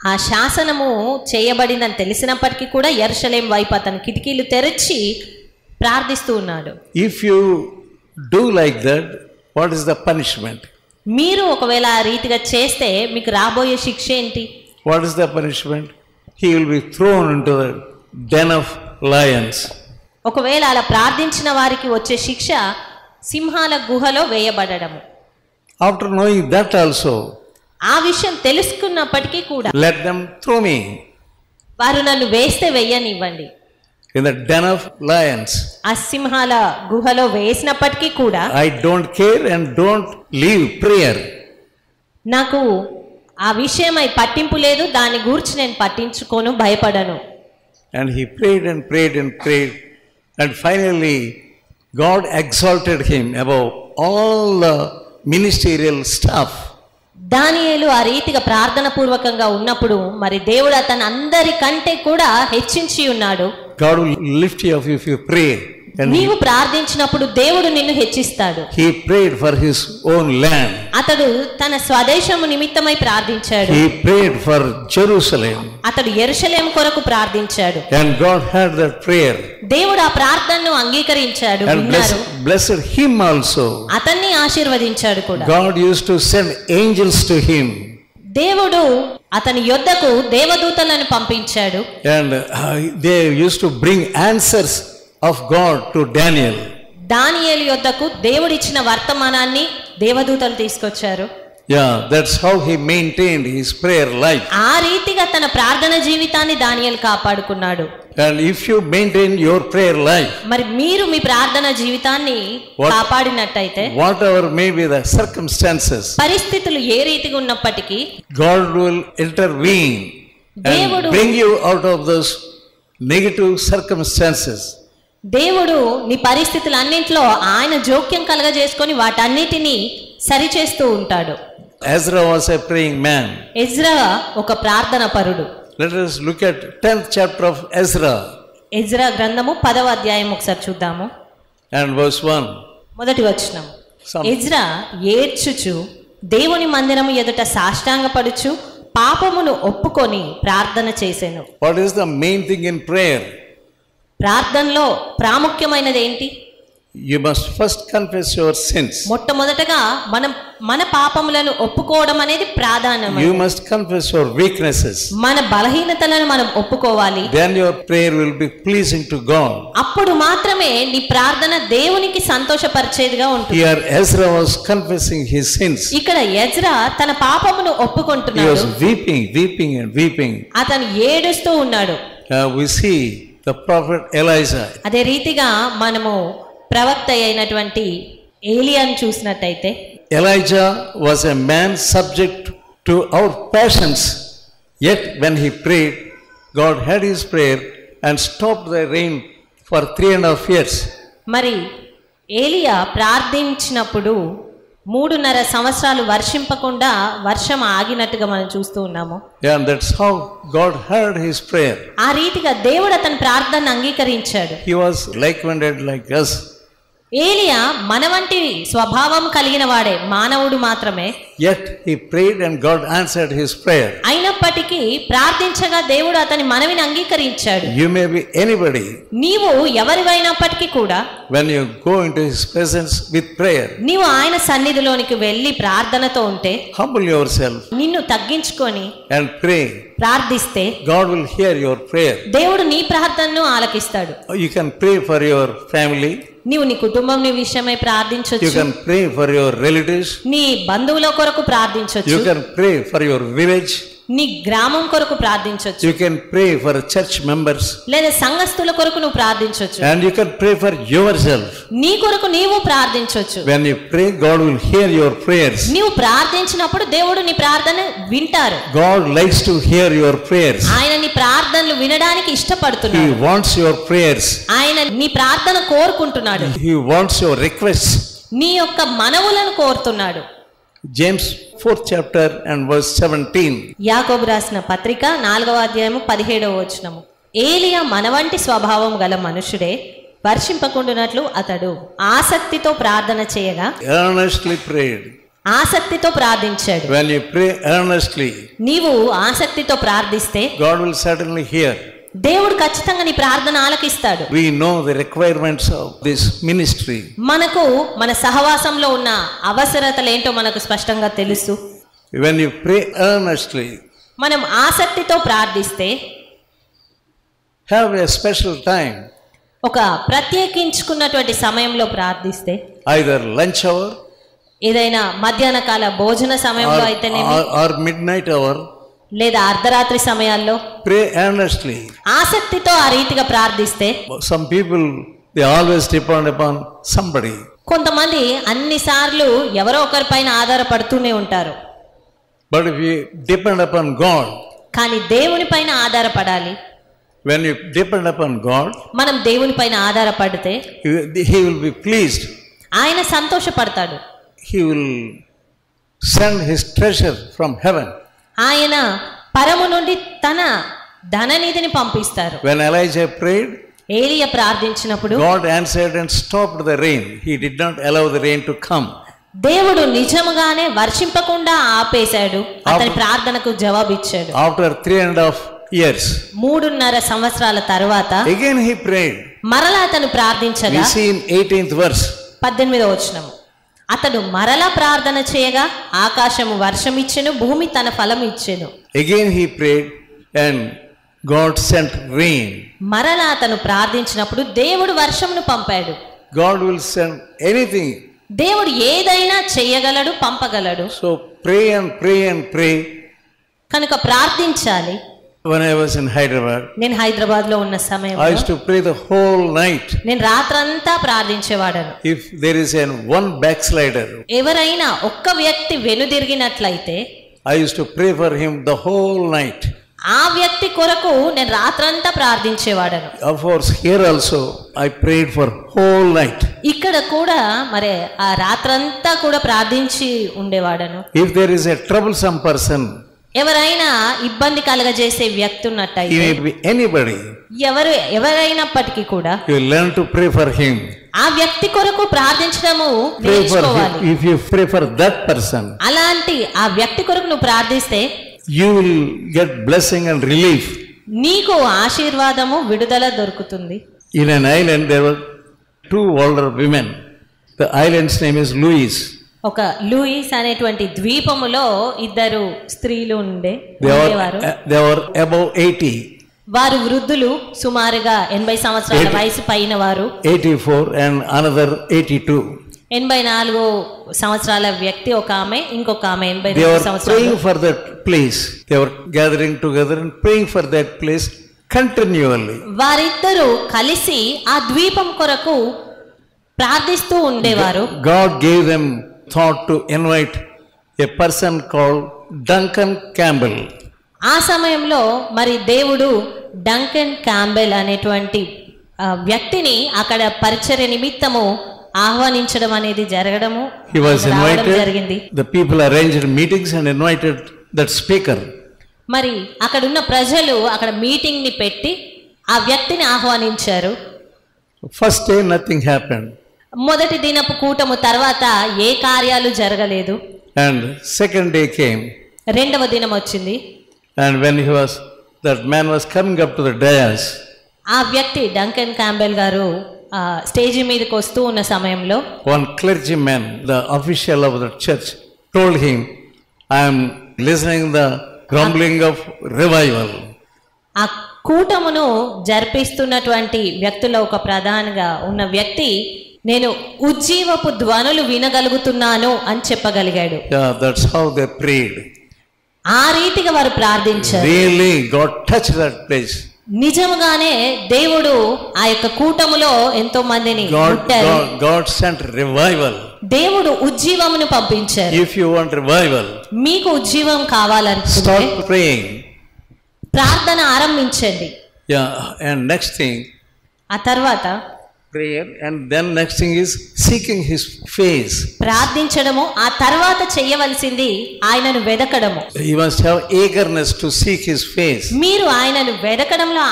Speaker 2: ఆ శాసనము చేయబడిందని తెలిసినప్పటికీ కూడా యెరూషలేము వైపు అతను కిటికీలు తెరిచి ప్రార్థిస్తూ ఉన్నాడు.
Speaker 1: If you do like that, what is the punishment?
Speaker 2: మీరు ఒకవేళ ఆ రీతిగా చేస్తే మీకు రాబోయే శిక్ష ఏంటి?
Speaker 1: What is the punishment? He will be thrown into the den of lions.
Speaker 2: ఒకవేళ అలా ప్రార్థించిన వారికి వచ్చే శిక్ష సింహాల గుహలో వేయబడడము.
Speaker 1: After knowing that also,
Speaker 2: ఆ విషయం తెలుసుకున్నప్పటికీ కూడా
Speaker 1: let them throw me.
Speaker 2: వారు నన్ను వేస్తే వెయ్యనివ్వండి.
Speaker 1: in the den of lions.
Speaker 2: ఆ సింహాల గుహలో వేసినప్పటికీ కూడా
Speaker 1: I don't care and don't leave prayer.
Speaker 2: నాకు ఆ విషయమై పట్టింపు లేదు, దాని గురించి నేను పట్టించుకోను, భయపడను.
Speaker 1: And he prayed and prayed and prayed, and finally God exalted him above all the ministerial stuff.
Speaker 2: దానియేలు ఆ రీతిగా ప్రార్థన పూర్వకంగా ఉన్నప్పుడు మరి దేవుడు అతను అందరికంటే కూడా హెచ్చించి ఉన్నాడు.
Speaker 1: God will lift you up if you pray. And
Speaker 2: నీవు ప్రార్థించినప్పుడు దేవుడు నిన్ను హెచ్చిస్తాడు.
Speaker 1: he prayed for his own land.
Speaker 2: అతడు తన స్వదేశము నిమిత్తమై ప్రార్థించాడు.
Speaker 1: He prayed for Jerusalem.
Speaker 2: అతడు యెరూషలేము కొరకు ప్రార్థించాడు.
Speaker 1: And God heard that prayer.
Speaker 2: దేవుడు ఆ ప్రార్థనను అంగీకరించాడు,
Speaker 1: And
Speaker 2: విన్నారు.
Speaker 1: blessed him also.
Speaker 2: అతన్ని ఆశీర్వదించాడు కూడా.
Speaker 1: God used to send angels to him.
Speaker 2: దేవుడు అతని యొద్దకు దేవదూతలను పంపించాడు.
Speaker 1: And they used to bring answers of God to Daniel.
Speaker 2: దానియేలు యొద్దకు దేవుడిచ్చిన వర్తమానాన్ని దేవదూతలు తీసుకొచ్చారు.
Speaker 1: Yeah, that's how he maintained his prayer life.
Speaker 2: ఆ రీతిగా తన ప్రార్థన జీవితాన్ని దానియేలు కాపాడుకున్నాడు.
Speaker 1: And if you maintain your prayer life,
Speaker 2: మరి మీరు మీ ప్రార్థన జీవితాన్ని కాపాడినట్టయితే
Speaker 1: whatever may be the circumstances,
Speaker 2: పరిస్థితులు ఏ రీతిగా ఉన్నప్పటికీ
Speaker 1: God will intervene and bring you out of those negative circumstances.
Speaker 2: దేవుడు నీ పరిస్థితులన్నింటిలో ఆయన జోక్యం కలగజేసుకొని వాటన్నిటినీ సరిచేస్తూ ఉంటాడు.
Speaker 1: Ezra was a praying man.
Speaker 2: Ezra ఒక ప్రార్థన పరుడు.
Speaker 1: Let us look at 10th chapter of Ezra.
Speaker 2: Ezra గ్రంథము 10వ అధ్యాయం ఒకసారి చూద్దాము.
Speaker 1: And verse 1.
Speaker 2: మొదటి వచనం. ఎజ్రా ఏడ్చుచు దేవుని మందిరము ఎదుట సాష్టాంగపడుచు పాపమును ఒప్పుకొని ప్రార్థన చేసెను.
Speaker 1: What is the main thing in prayer?
Speaker 2: ప్రార్థనలో ప్రాముఖ్యమైనది ఏంటి?
Speaker 1: You must first confess your sins.
Speaker 2: మొట్టమొదటగా మనం మన పాపములను ఒప్పుకోవడం అనేది ప్రాధాన్యమైనది.
Speaker 1: You must confess your weaknesses.
Speaker 2: మన బలహీనతలను మనం ఒప్పుకోవాలి.
Speaker 1: Then your prayer will be pleasing to God.
Speaker 2: అప్పుడు మాత్రమే నీ ప్రార్థన దేవునికి సంతోషపరిచేదిగా ఉంటుంది.
Speaker 1: Here Ezra was confessing his sins.
Speaker 2: ఇక్కడ ఎజ్రా తన పాపమును
Speaker 1: He
Speaker 2: ఒప్పుకుంటున్నాడు.
Speaker 1: was weeping and weeping.
Speaker 2: అతను ఏడుస్తూ ఉన్నాడు.
Speaker 1: We see the prophet Elijah.
Speaker 2: అదే రీతిగా మనము ప్రవక్త అయినటువంటి ఏలియాను చూసినట్టయితే
Speaker 1: Elijah was a man subject to our passions. Yet when he prayed, God heard his prayer and stopped the rain for 3.5 years.
Speaker 2: మరి ఏలియా ప్రార్థించినప్పుడు 3.5 సంవత్సరాలు వర్షింపకుండా వర్షం ఆగినట్టుగా మనం చూస్తూ ఉన్నాము.
Speaker 1: Yeah, and that's how God heard his prayer.
Speaker 2: ఆ రీతిగా దేవుడు అతని ప్రార్థనను అంగీకరించాడు.
Speaker 1: He was like-minded like us.
Speaker 2: ఏలియా మన వంటి స్వభావం కలిగిన వాడే, మానవుడు మాత్రమే.
Speaker 1: Yet he prayed and God answered his prayer.
Speaker 2: అయినప్పటికీ ప్రార్థించగా దేవుడు అతని మనవిని అంగీకరించాడు.
Speaker 1: You may be anybody.
Speaker 2: నీవు ఎవరివైనప్పటికీ కూడా
Speaker 1: When you go into his presence with prayer,
Speaker 2: నీవు ఆయన సన్నిధిలోనికి వెళ్ళి ప్రార్థనతో ఉంటే,
Speaker 1: humble yourself
Speaker 2: నిన్ను తగ్గించుకొని
Speaker 1: and pray.
Speaker 2: ప్రార్థిస్తే
Speaker 1: God will hear your prayer.
Speaker 2: దేవుడు నీ ప్రార్థనను ఆలకిస్తాడు.
Speaker 1: You can pray for your family.
Speaker 2: నీవు నీ కుటుంబం విషయమై
Speaker 1: You
Speaker 2: ప్రార్థించొచ్చు.
Speaker 1: can pray for your relatives.
Speaker 2: నీ బంధువుల కొరకు ప్రార్థించొచ్చు.
Speaker 1: You can pray for your village.
Speaker 2: నీ గ్రామం కొరకు ప్రార్థించొచ్చు.
Speaker 1: You can pray for church members.
Speaker 2: లేదా సంఘస్థుల కొరకు నువ్వు ప్రార్థించొచ్చు.
Speaker 1: And you can pray for yourself.
Speaker 2: నీ కొరకు నీవు ప్రార్థించొచ్చు.
Speaker 1: When you pray, God will hear your prayers.
Speaker 2: నీవు ప్రార్థించినప్పుడు దేవుడు నీ ప్రార్థన వింటారు.
Speaker 1: God likes to hear your prayers.
Speaker 2: ఆయన నీ ప్రార్థనలు వినడానికి
Speaker 1: He
Speaker 2: ఇష్టపడుతున్నాడు.
Speaker 1: wants your prayers.
Speaker 2: ఆయన నీ ప్రార్థన కోరుకుంటున్నాడు.
Speaker 1: He wants your requests.
Speaker 2: నీ యొక్క మనవులను కోరుతున్నాడు.
Speaker 1: James 4th chapter and verse 17.
Speaker 2: యాకోబు రాసిన పత్రిక 4వ అధ్యాయము 17వ వచనము. ఏలియా మనవంటి స్వభావం గల మనుషుడే, వర్షింపకుండునట్లు అతడు ఆసక్తితో ప్రార్థన చేయగా
Speaker 1: Earnestly prayed.
Speaker 2: ఆసక్తితో ప్రార్థించాడు.
Speaker 1: When you pray earnestly,
Speaker 2: నీవు ఆసక్తితో ప్రార్థిస్తే
Speaker 1: God will certainly hear.
Speaker 2: దేవుడు ఖచ్చితంగా నీ ప్రార్థన ఆలకిస్తాడు.
Speaker 1: We know the requirements of this ministry.
Speaker 2: మనకు మన సహవాసంలో ఉన్న అవసరతలు ఏంటో మనకు స్పష్టంగా తెలుసు.
Speaker 1: When you pray earnestly,
Speaker 2: మనం ఆసక్తితో ప్రార్థిస్తే,
Speaker 1: have a special time,
Speaker 2: ఒక ప్రత్యేకించుకున్నటువంటి సమయంలో ప్రార్థిస్తే,
Speaker 1: either lunch hour
Speaker 2: ఏదైనా మధ్యాహ్న కాల భోజన సమయంలో అయితేనేమి,
Speaker 1: or midnight hour,
Speaker 2: లేదా అర్ధరాత్రి సమయాల్లో
Speaker 1: pray earnestly.
Speaker 2: ఆసక్తితో ఆ రీతిగా ప్రార్థిస్తే,
Speaker 1: Some people, they always depend upon somebody.
Speaker 2: కొంతమంది అన్నిసార్లు ఎవరో ఒకరిపైన ఆధారపడుతూనే ఉంటారు.
Speaker 1: But if you depend upon God,
Speaker 2: కానీ దేవుని పైన ఆధారపడాలి.
Speaker 1: when you depend upon God,
Speaker 2: మనం దేవుని పైన ఆధారపడితే
Speaker 1: He will be pleased.
Speaker 2: ఆయన సంతోషపడతాడు.
Speaker 1: He will send His treasure from heaven.
Speaker 2: ఆయన పరము నుండి తన ధననిధిని పంపిస్తారు.
Speaker 1: When Elijah prayed,
Speaker 2: ఏలియా ప్రార్థించినప్పుడు
Speaker 1: God answered and stopped the rain. He did not allow the rain to come.
Speaker 2: దేవుడు నిజముగానే వర్షింపకుండా ఆపేశాడు. అతని ప్రార్థనకు జవాబిచ్చాడు.
Speaker 1: After 3.5 years,
Speaker 2: 3.5 సంవత్సరాల తర్వాత
Speaker 1: again he prayed.
Speaker 2: మరలా అతను
Speaker 1: We
Speaker 2: ప్రార్థించగా
Speaker 1: see in 18th verse,
Speaker 2: 18వ వచనము, అతడు మరలా ప్రార్థన చేయగా ఆకాశము వర్షం ఇచ్చెను, భూమి తన ఫలం ఇచ్చెను.
Speaker 1: again he prayed and God sent rain.
Speaker 2: మరలా అతను ప్రార్థించినప్పుడు దేవుడు వర్షమును పంపాడు.
Speaker 1: God will send anything.
Speaker 2: దేవుడు ఏదైనా చేయగలడు, పంపగలడు.
Speaker 1: So pray and pray and pray.
Speaker 2: కనుక ప్రార్థించాలి.
Speaker 1: When I was in Hyderabad,
Speaker 2: నేను హైదరాబాద్ లో ఉన్న
Speaker 1: I
Speaker 2: సమయంలో
Speaker 1: used to pray the whole night.
Speaker 2: నేను రాత్రంతా ప్రార్థించేవాడను.
Speaker 1: If there is one backslider,
Speaker 2: ఎవరైనా ఒక్క వ్యక్తి వెనుదిరిగినట్లయితే
Speaker 1: I used to pray for him the whole night.
Speaker 2: ఆ వ్యక్తి కొరకు నేను రాత్రంతా ప్రార్థించేవాడను.
Speaker 1: Of course, here also I prayed for whole night.
Speaker 2: ఇక్కడ కూడా మరి ఆ రాత్రంతా కూడా ప్రార్థించి ఉండేవాడను.
Speaker 1: If there is a troublesome person,
Speaker 2: ఎవరైనా ఇబ్బంది కలగజేసే వ్యక్తి
Speaker 1: he
Speaker 2: ఉన్నట్టయితే,
Speaker 1: may be anybody,
Speaker 2: ఎవరైనప్పటికీ కూడా
Speaker 1: you learn to pray for him.
Speaker 2: ఆ వ్యక్తి కొరకు ప్రార్థించడము
Speaker 1: Pray for
Speaker 2: నేర్చుకోవాలి.
Speaker 1: him. If you pray for that person,
Speaker 2: అలాంటి ఆ వ్యక్తి కొరకు నువ్వు ప్రార్థిస్తే
Speaker 1: you will get blessing and relief.
Speaker 2: నీకు ఆశీర్వాదము, విడుదల దొరుకుతుంది.
Speaker 1: In an island, there were 2 older women. The island's name is Louise.
Speaker 2: ఒక లూయిస్ అనేటువంటి ద్వీపములో 2 స్త్రీలు ఉండేవారు.
Speaker 1: They were above 80.
Speaker 2: వారు వృద్ధులు, సుమారుగా 80 సంవత్సరాల వయసు పైన వారు.
Speaker 1: 84 and another 82.
Speaker 2: 84 సంవత్సరాల వ్యక్తి ఒక ఆమె, ఇంకొక ఆమె
Speaker 1: They
Speaker 2: 82
Speaker 1: were
Speaker 2: సంవత్సరాలు.
Speaker 1: praying for that place. They were gathering together and praying for that place continually.
Speaker 2: వారిద్దరూ కలిసి ఆ ద్వీపం కొరకు ప్రార్థిస్తూ ఉండేవారు.
Speaker 1: God gave them thought to invite a person called Duncan Campbell.
Speaker 2: ఆ సమయంలో మరి దేవుడు డంకన్ క్యాంబెల్ అనేటువంటి వ్యక్తిని అక్కడ పరిచర్య నిమిత్తము ఆహ్వానించడం అనేది జరగడము
Speaker 1: He was
Speaker 2: జరిగింది.
Speaker 1: invited. The people arranged meetings and invited that speaker.
Speaker 2: మరి అక్కడ ఉన్న ప్రజలు అక్కడ మీటింగ్ ని పెట్టి ఆ వ్యక్తిని ఆహ్వానించారు.
Speaker 1: First day nothing happened.
Speaker 2: మొదటి దినపు కూటము తర్వాత ఏ కార్యాలు జరగలేదు.
Speaker 1: And second day came.
Speaker 2: రెండవ దినం వచ్చింది.
Speaker 1: And when that man was coming up to the dais,
Speaker 2: ఆ వ్యక్తి డంకన్ క్యాంబెల్ గారు స్టేజి మీదకి వస్తూ ఉన్న సమయంలో
Speaker 1: one clergyman, the official of the church, told him, I am listening the grumbling of revival.
Speaker 2: ఆ కూటమును జరిపిస్తున్నటువంటి వ్యక్తుల్లో ఒక ప్రధానిగా ఉన్న వ్యక్తి, నేను ఉజ్జీవపు ధ్వనులు వినగలుగుతున్నాను అని చెప్పగలిగాడు.
Speaker 1: Yeah, that's how they prayed.
Speaker 2: ఆ రీతిగా వారు ప్రార్థించారు.
Speaker 1: Really, God touched that place.
Speaker 2: నిజముగానే దేవుడు ఆ యొక్క కూటములో ఎంతో మందిని ముట్టారు.
Speaker 1: God sent revival.
Speaker 2: దేవుడు ఉజ్జీవమును పంపించారు.
Speaker 1: If you want revival,
Speaker 2: మీకు ఉజ్జీవం కావాలనుకుంటే
Speaker 1: start praying.
Speaker 2: ప్రార్థన ఆరంభించండి.
Speaker 1: Yeah, and next thing,
Speaker 2: ఆ తర్వాత
Speaker 1: prayer, and then next thing is seeking His face.
Speaker 2: ప్రార్థించడము, ఆ తర్వాత చేయవలసింది ఆయనను వెదకడము.
Speaker 1: You must have eagerness to seek His face.
Speaker 2: మీరు ఆయనను వెదకడంలో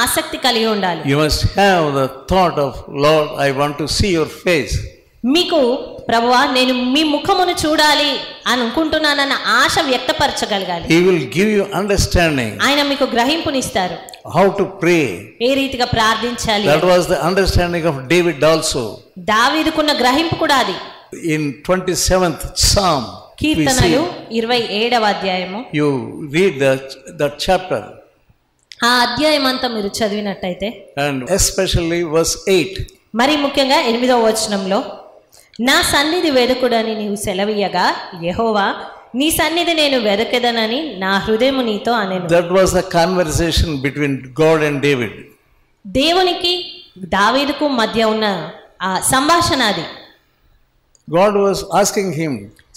Speaker 2: ఆసక్తి కలిగి ఉండాలి.
Speaker 1: You must have the thought of, Lord, I want to see your face.
Speaker 2: మీకు ప్రభువా నేను మీ ముఖమును చూడాలి అని అనుకుంటున్నానన్న ఆశ వ్యక్తపరచగలగాలి.
Speaker 1: He will give you understanding.
Speaker 2: ఆయన మీకు గ్రహింపునిస్తారు.
Speaker 1: How to pray.
Speaker 2: ఏ రీతిగా ప్రార్థించాలి.
Speaker 1: That was the understanding of David also.
Speaker 2: దావీదుకున్న గ్రహింపు కూడా అది.
Speaker 1: In 27th Psalm,
Speaker 2: కీర్తనలు 27వ అధ్యాయము,
Speaker 1: you read that chapter.
Speaker 2: ఆ అధ్యాయం అంతా మీరు చదివినట్టయితే,
Speaker 1: And especially verse 8.
Speaker 2: మరి ముఖ్యంగా 8వ వచనంలో, నా సన్నిధి వెదుకుడని నీవు సెలవీయగా యెహోవా నీ సన్నిధి నేను వెదకెదనని నా హృదయము నీతో అనెను.
Speaker 1: That was the conversation between God and David.
Speaker 2: దేవునికి దావీదుకు మధ్య ఉన్న ఆ సంభాషణ అది.
Speaker 1: God was asking him,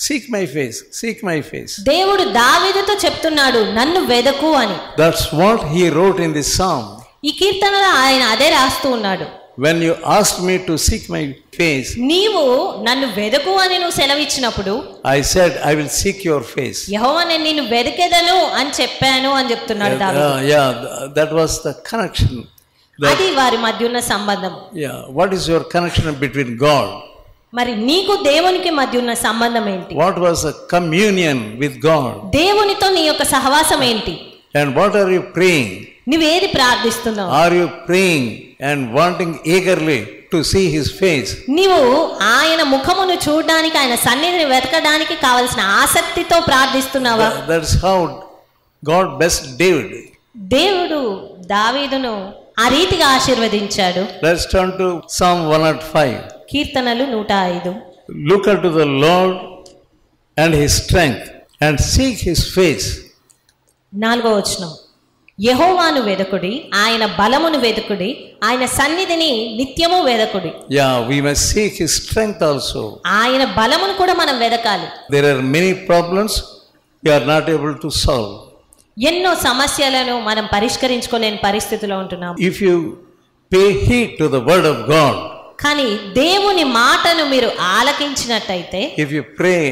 Speaker 1: seek my face, seek my face.
Speaker 2: దేవుడు దావీదుతో చెప్తున్నాడు, నన్ను వెదకు అని.
Speaker 1: That's what he wrote in this psalm.
Speaker 2: ఈ కీర్తనలో ఆయన అదే రాస్తూ ఉన్నాడు.
Speaker 1: When you asked me to seek my face,
Speaker 2: నీవు నన్ను వెదకు అని నువ్వు సెలవిచ్చినప్పుడు,
Speaker 1: I said I will seek your face.
Speaker 2: యెహోవా నేను నిన్ను వెదకెదను అని చెప్పాను అని చెప్తున్నాడు దావీదు.
Speaker 1: That was the connection.
Speaker 2: అది వారి మధ్య ఉన్న సంబంధం.
Speaker 1: What is your connection between God?
Speaker 2: మరి నీకు దేవునికి మధ్య ఉన్న సంబంధం ఏంటి?
Speaker 1: What was the communion with God?
Speaker 2: దేవునితో నీ యొక్క సహవాసం ఏంటి?
Speaker 1: And what are you praying?
Speaker 2: నువ్వేది ప్రార్థిస్తున్నావు?
Speaker 1: Are you praying and wanting eagerly to see his face?
Speaker 2: నీవు ఆయన ముఖమును చూడడానికి, ఆయన సన్నిధిని వెతకడానికి కావలసిన ఆసక్తితో ప్రార్థిస్తున్నావా?
Speaker 1: That's how God blessed David.
Speaker 2: దేవుడు దావీదును ఆ రీతిగా ఆశీర్వదించాడు.
Speaker 1: Let's turn to Psalm 105.
Speaker 2: కీర్తనలు 105.
Speaker 1: Look unto the Lord and his strength and seek his face.
Speaker 2: 4వ వచనం, యెహోవాను వెదకుడి, ఆయన బలమును వెదకుడి, ఆయన సన్నిధిని నిత్యము వెదకుడి.
Speaker 1: We must seek his strength also.
Speaker 2: ఆయన బలమును కూడా మనం వెదకాలి.
Speaker 1: There are many problems we are not able to solve.
Speaker 2: ఎన్నో సమస్యలను మనం పరిష్కరించుకోలేని పరిస్థితిలో ఉంటున్నాం.
Speaker 1: If you pay heed to the word of God,
Speaker 2: కానీ దేవుని మాటను మీరు ఆలకించినట్టయితే,
Speaker 1: if you pray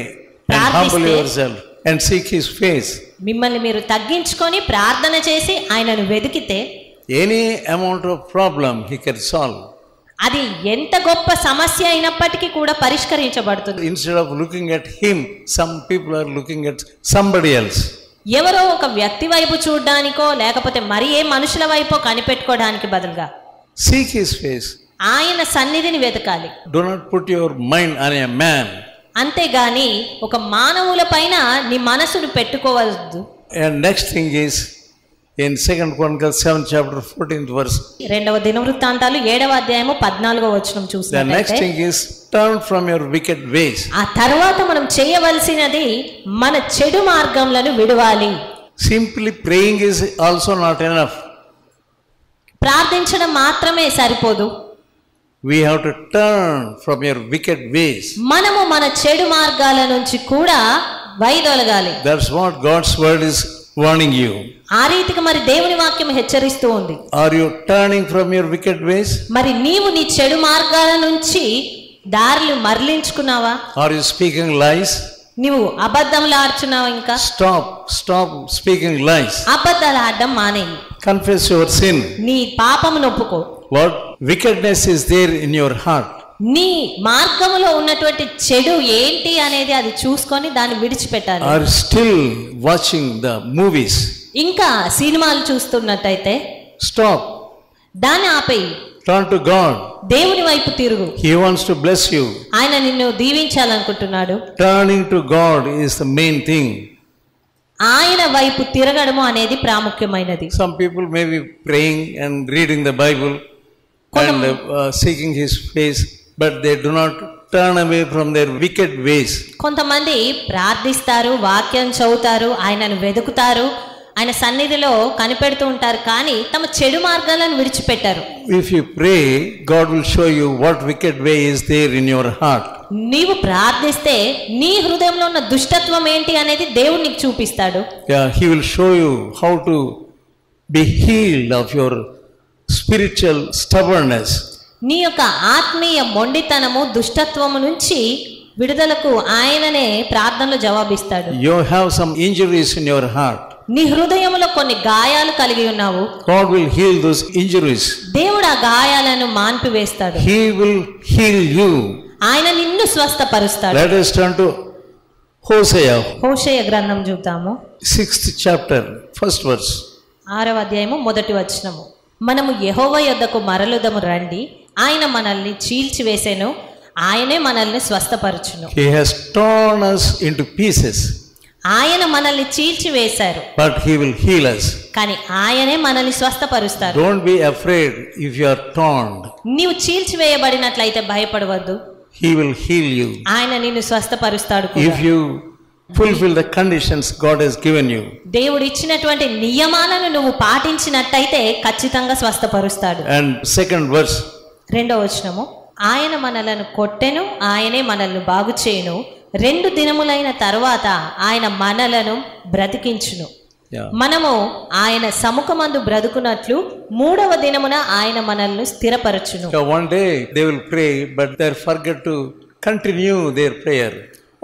Speaker 1: and humble yourself and seek his face,
Speaker 2: మిమ్మల్ని మీరు తగ్గించుకొని ప్రార్థన చేసి ఆయనను వెదికితే,
Speaker 1: any amount of problem he can solve.
Speaker 2: అది ఎంత గొప్ప సమస్య అయినప్పటికీ కూడా పరిష్కరించబడుతుంది.
Speaker 1: Instead of looking at him, some people are looking at somebody else.
Speaker 2: ఎవరో ఒక వ్యక్తి వైపు చూడడానికో లేకపోతే మరి ఏ మనుషుల వైపో కనిపెట్టుకోవడానికి బదులుగా
Speaker 1: seek his face.
Speaker 2: ఆయన సన్నిధిని వెతకాలి.
Speaker 1: Do not put your mind on a man.
Speaker 2: అంతేగాని ఒక మానవుల పైన నీ మనసును పెట్టుకోవద్దు.
Speaker 1: And next thing is in 2 Chronicles 7 chapter 14th verse.
Speaker 2: 2వ దినవృత్తాంతాలు 7వ అధ్యాయము 14వ వచనం
Speaker 1: The
Speaker 2: చూసినట్లయితే,
Speaker 1: next thing is turn from your wicked ways.
Speaker 2: ఆ తర్వాత మనం చేయవలసినది మన చెడు మార్గములను విడవాలి.
Speaker 1: Simply praying is also not enough.
Speaker 2: ప్రార్థించడం మాత్రమే సరిపోదు.
Speaker 1: We have to turn from your wicked ways.
Speaker 2: మనము మన చెడు మార్గాల నుంచి కూడా వైదొలగాలి.
Speaker 1: That's what God's word is warning you.
Speaker 2: ఆ రీతిగా మరి దేవుని వాక్యం హెచ్చరిస్తూ ఉంది.
Speaker 1: Are you turning from your wicked ways?
Speaker 2: మరి నీవు నీ చెడు మార్గాల నుంచి దారులు మరలించుకున్నావా?
Speaker 1: Are you speaking lies?
Speaker 2: నీవు అబద్ధములు ఆడుచున్నావా? ఇంకా
Speaker 1: Stop speaking lies.
Speaker 2: అబద్ధాలు ఆడడం మానేయి.
Speaker 1: Confess your sin.
Speaker 2: నీ పాపమును ఒప్పుకో.
Speaker 1: What wickedness is there in your heart?
Speaker 2: నీ మార్గములో ఉన్నటువంటి చెడు ఏంటి అనేది అది చూసుకొని దాన్ని విడిచిపెట్టాలి.
Speaker 1: Are still watching the movies?
Speaker 2: ఇంకా సినిమాలు చూస్తున్నట్టయితే
Speaker 1: Stop.
Speaker 2: దాన్ని ఆపేయి.
Speaker 1: Turn to God.
Speaker 2: దేవుని వైపు తిరుగు.
Speaker 1: He wants to bless you.
Speaker 2: ఆయన నిన్ను దీవించాలనుకుంటున్నాడు.
Speaker 1: Turning to God is the main thing.
Speaker 2: ఆయన వైపు తిరగడము అనేది ప్రాముఖ్యమైనది.
Speaker 1: Some people may be praying and reading the Bible and seeking his face, but they do not turn away from their wicked ways.
Speaker 2: కొంతమంది ప్రార్థిస్తారు, వాక్యం చదువుతారు, ఆయనను వెతుకుతారు, ఆయన సన్నిధిలో కనిపెడుతూ ఉంటారు, కానీ తమ చెడు మార్గాలను విడిచిపెట్టారు.
Speaker 1: If you pray, God will show you what wicked way is there in your heart.
Speaker 2: నీవు ప్రార్థిస్తే నీ హృదయంలో ఉన్న దుష్టత్వం ఏంటి అనేది దేవుడు నీకు చూపిస్తాడు.
Speaker 1: He will show you how to be healed of your spiritual stubbornness.
Speaker 2: నీ యొక్క ఆత్మీయ మొండితనము, దుష్టత్వము నుంచి విడుదలకు ఆయననే ప్రార్థనలో జవాబిస్తాడు.
Speaker 1: You have some injuries in your heart.
Speaker 2: నీ హృదయంలో కొన్ని గాయాలు కలిగి ఉన్నావు.
Speaker 1: God will heal those injuries.
Speaker 2: దేవుడు ఆ గాయాలను మాన్పివేస్తాడు.
Speaker 1: He will heal you.
Speaker 2: ఆయన నిన్ను స్వస్థపరుస్తాడు.
Speaker 1: Let us turn to Hosea.
Speaker 2: హోషేయ గ్రంథం చూద్దాము.
Speaker 1: 6th chapter, 1st verse.
Speaker 2: 6వ అధ్యాయము 1వ వచనము. మనము యెహోవా యొద్దకు మరలుదము రండి, ఆయన మనల్ని చీల్చివేసెను, ఆయనే మనల్ని స్వస్థపరచును.
Speaker 1: He has torn us into pieces.
Speaker 2: ఆయన మనల్ని చీల్చివేశారు,
Speaker 1: but he will heal us.
Speaker 2: కానీ ఆయనే మనల్ని స్వస్థపరుస్తారు.
Speaker 1: Don't be afraid if you are torn.
Speaker 2: నీవు చీల్చివేయబడినట్లయితే భయపడవద్దు.
Speaker 1: He will heal you.
Speaker 2: ఆయన నిన్ను స్వస్థపరుస్తాడు.
Speaker 1: If you fulfill the conditions God has given you.
Speaker 2: దేవుడు ఇచ్చినటువంటి నియమాలను నువ్వు పాటించినట్టయితే ఖచ్చితంగా స్వస్థపరుస్తాడు.
Speaker 1: And second verse.
Speaker 2: రెండవ వచనము, ఆయన మనలను కొట్టెను, ఆయనే మనల్ని బాగు చేయును, 2 దినములైన తరువాత ఆయన మనలను బ్రతికించును. మనము ఆయన సముఖమందు బ్రతుకున్నట్లు 3వ దినమున ఆయన మనల్ని స్థిరపరచును.
Speaker 1: One day they will pray, but they forget to continue their prayer.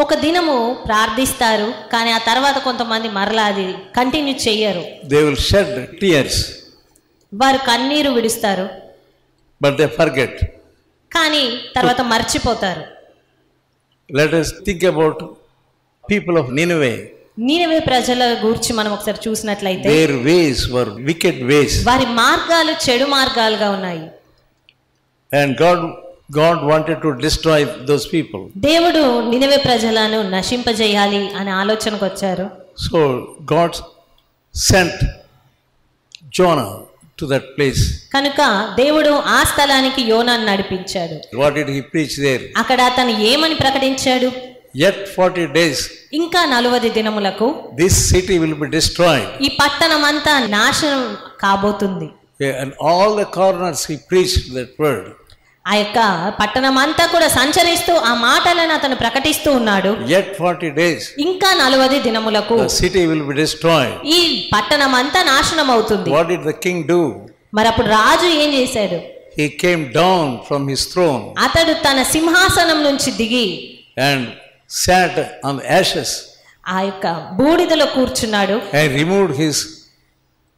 Speaker 2: ఒక దినము ప్రార్థిస్తారు, కానీ ఆ తర్వాత కొంతమంది మరలా అది కంటిన్యూ చెయ్యరు.
Speaker 1: They will shed tears,
Speaker 2: వారు కన్నీరు విడుస్తారు,
Speaker 1: but they forget.
Speaker 2: కానీ తర్వాత మర్చిపోతారు.
Speaker 1: Let us think about people of Nineveh.
Speaker 2: నీనెవే ప్రజల గురించి మనం ఒకసారి చూసినట్లయితే
Speaker 1: Their ways were wicked ways.
Speaker 2: వారి మార్గాలు చెడు మార్గాలుగా ఉన్నాయి.
Speaker 1: And God wanted to destroy those people.
Speaker 2: దేవుడు నీనెవే ప్రజలను నశింపజేయాలి అనే ఆలోచనకు వచ్చారు.
Speaker 1: So God sent Jonah to that place.
Speaker 2: కనుక దేవుడు ఆ స్థలానికి యోనాను నడిపించాడు.
Speaker 1: What did he preach there?
Speaker 2: అక్కడ అతను ఏమని ప్రకటించాడు?
Speaker 1: Yet 40 days.
Speaker 2: ఇంకా 40 దినములకు
Speaker 1: This city will be destroyed.
Speaker 2: ఈ పట్టణం అంతా నాశనం కాబోతుంది.
Speaker 1: And all the corners he preached that word.
Speaker 2: ఆ యొక్క పట్టణం అంతా కూడా సంచరిస్తూ ఆ మాటలను అతను ప్రకటిస్తూ ఉన్నాడు.
Speaker 1: Yet 40 days.
Speaker 2: ఇంకా 40 దినములకు
Speaker 1: The city will be destroyed.
Speaker 2: ఈ పట్టణం అంతా నాశనం అవుతుంది.
Speaker 1: What did the king do?
Speaker 2: మరి అప్పుడు రాజు ఏం చేశాడు?
Speaker 1: He came down from his throne.
Speaker 2: అతడు తన సింహాసనం నుంచి దిగి
Speaker 1: And sat on the ashes.
Speaker 2: ఆ యొక్క బూడిదలో కూర్చున్నాడు.
Speaker 1: And removed his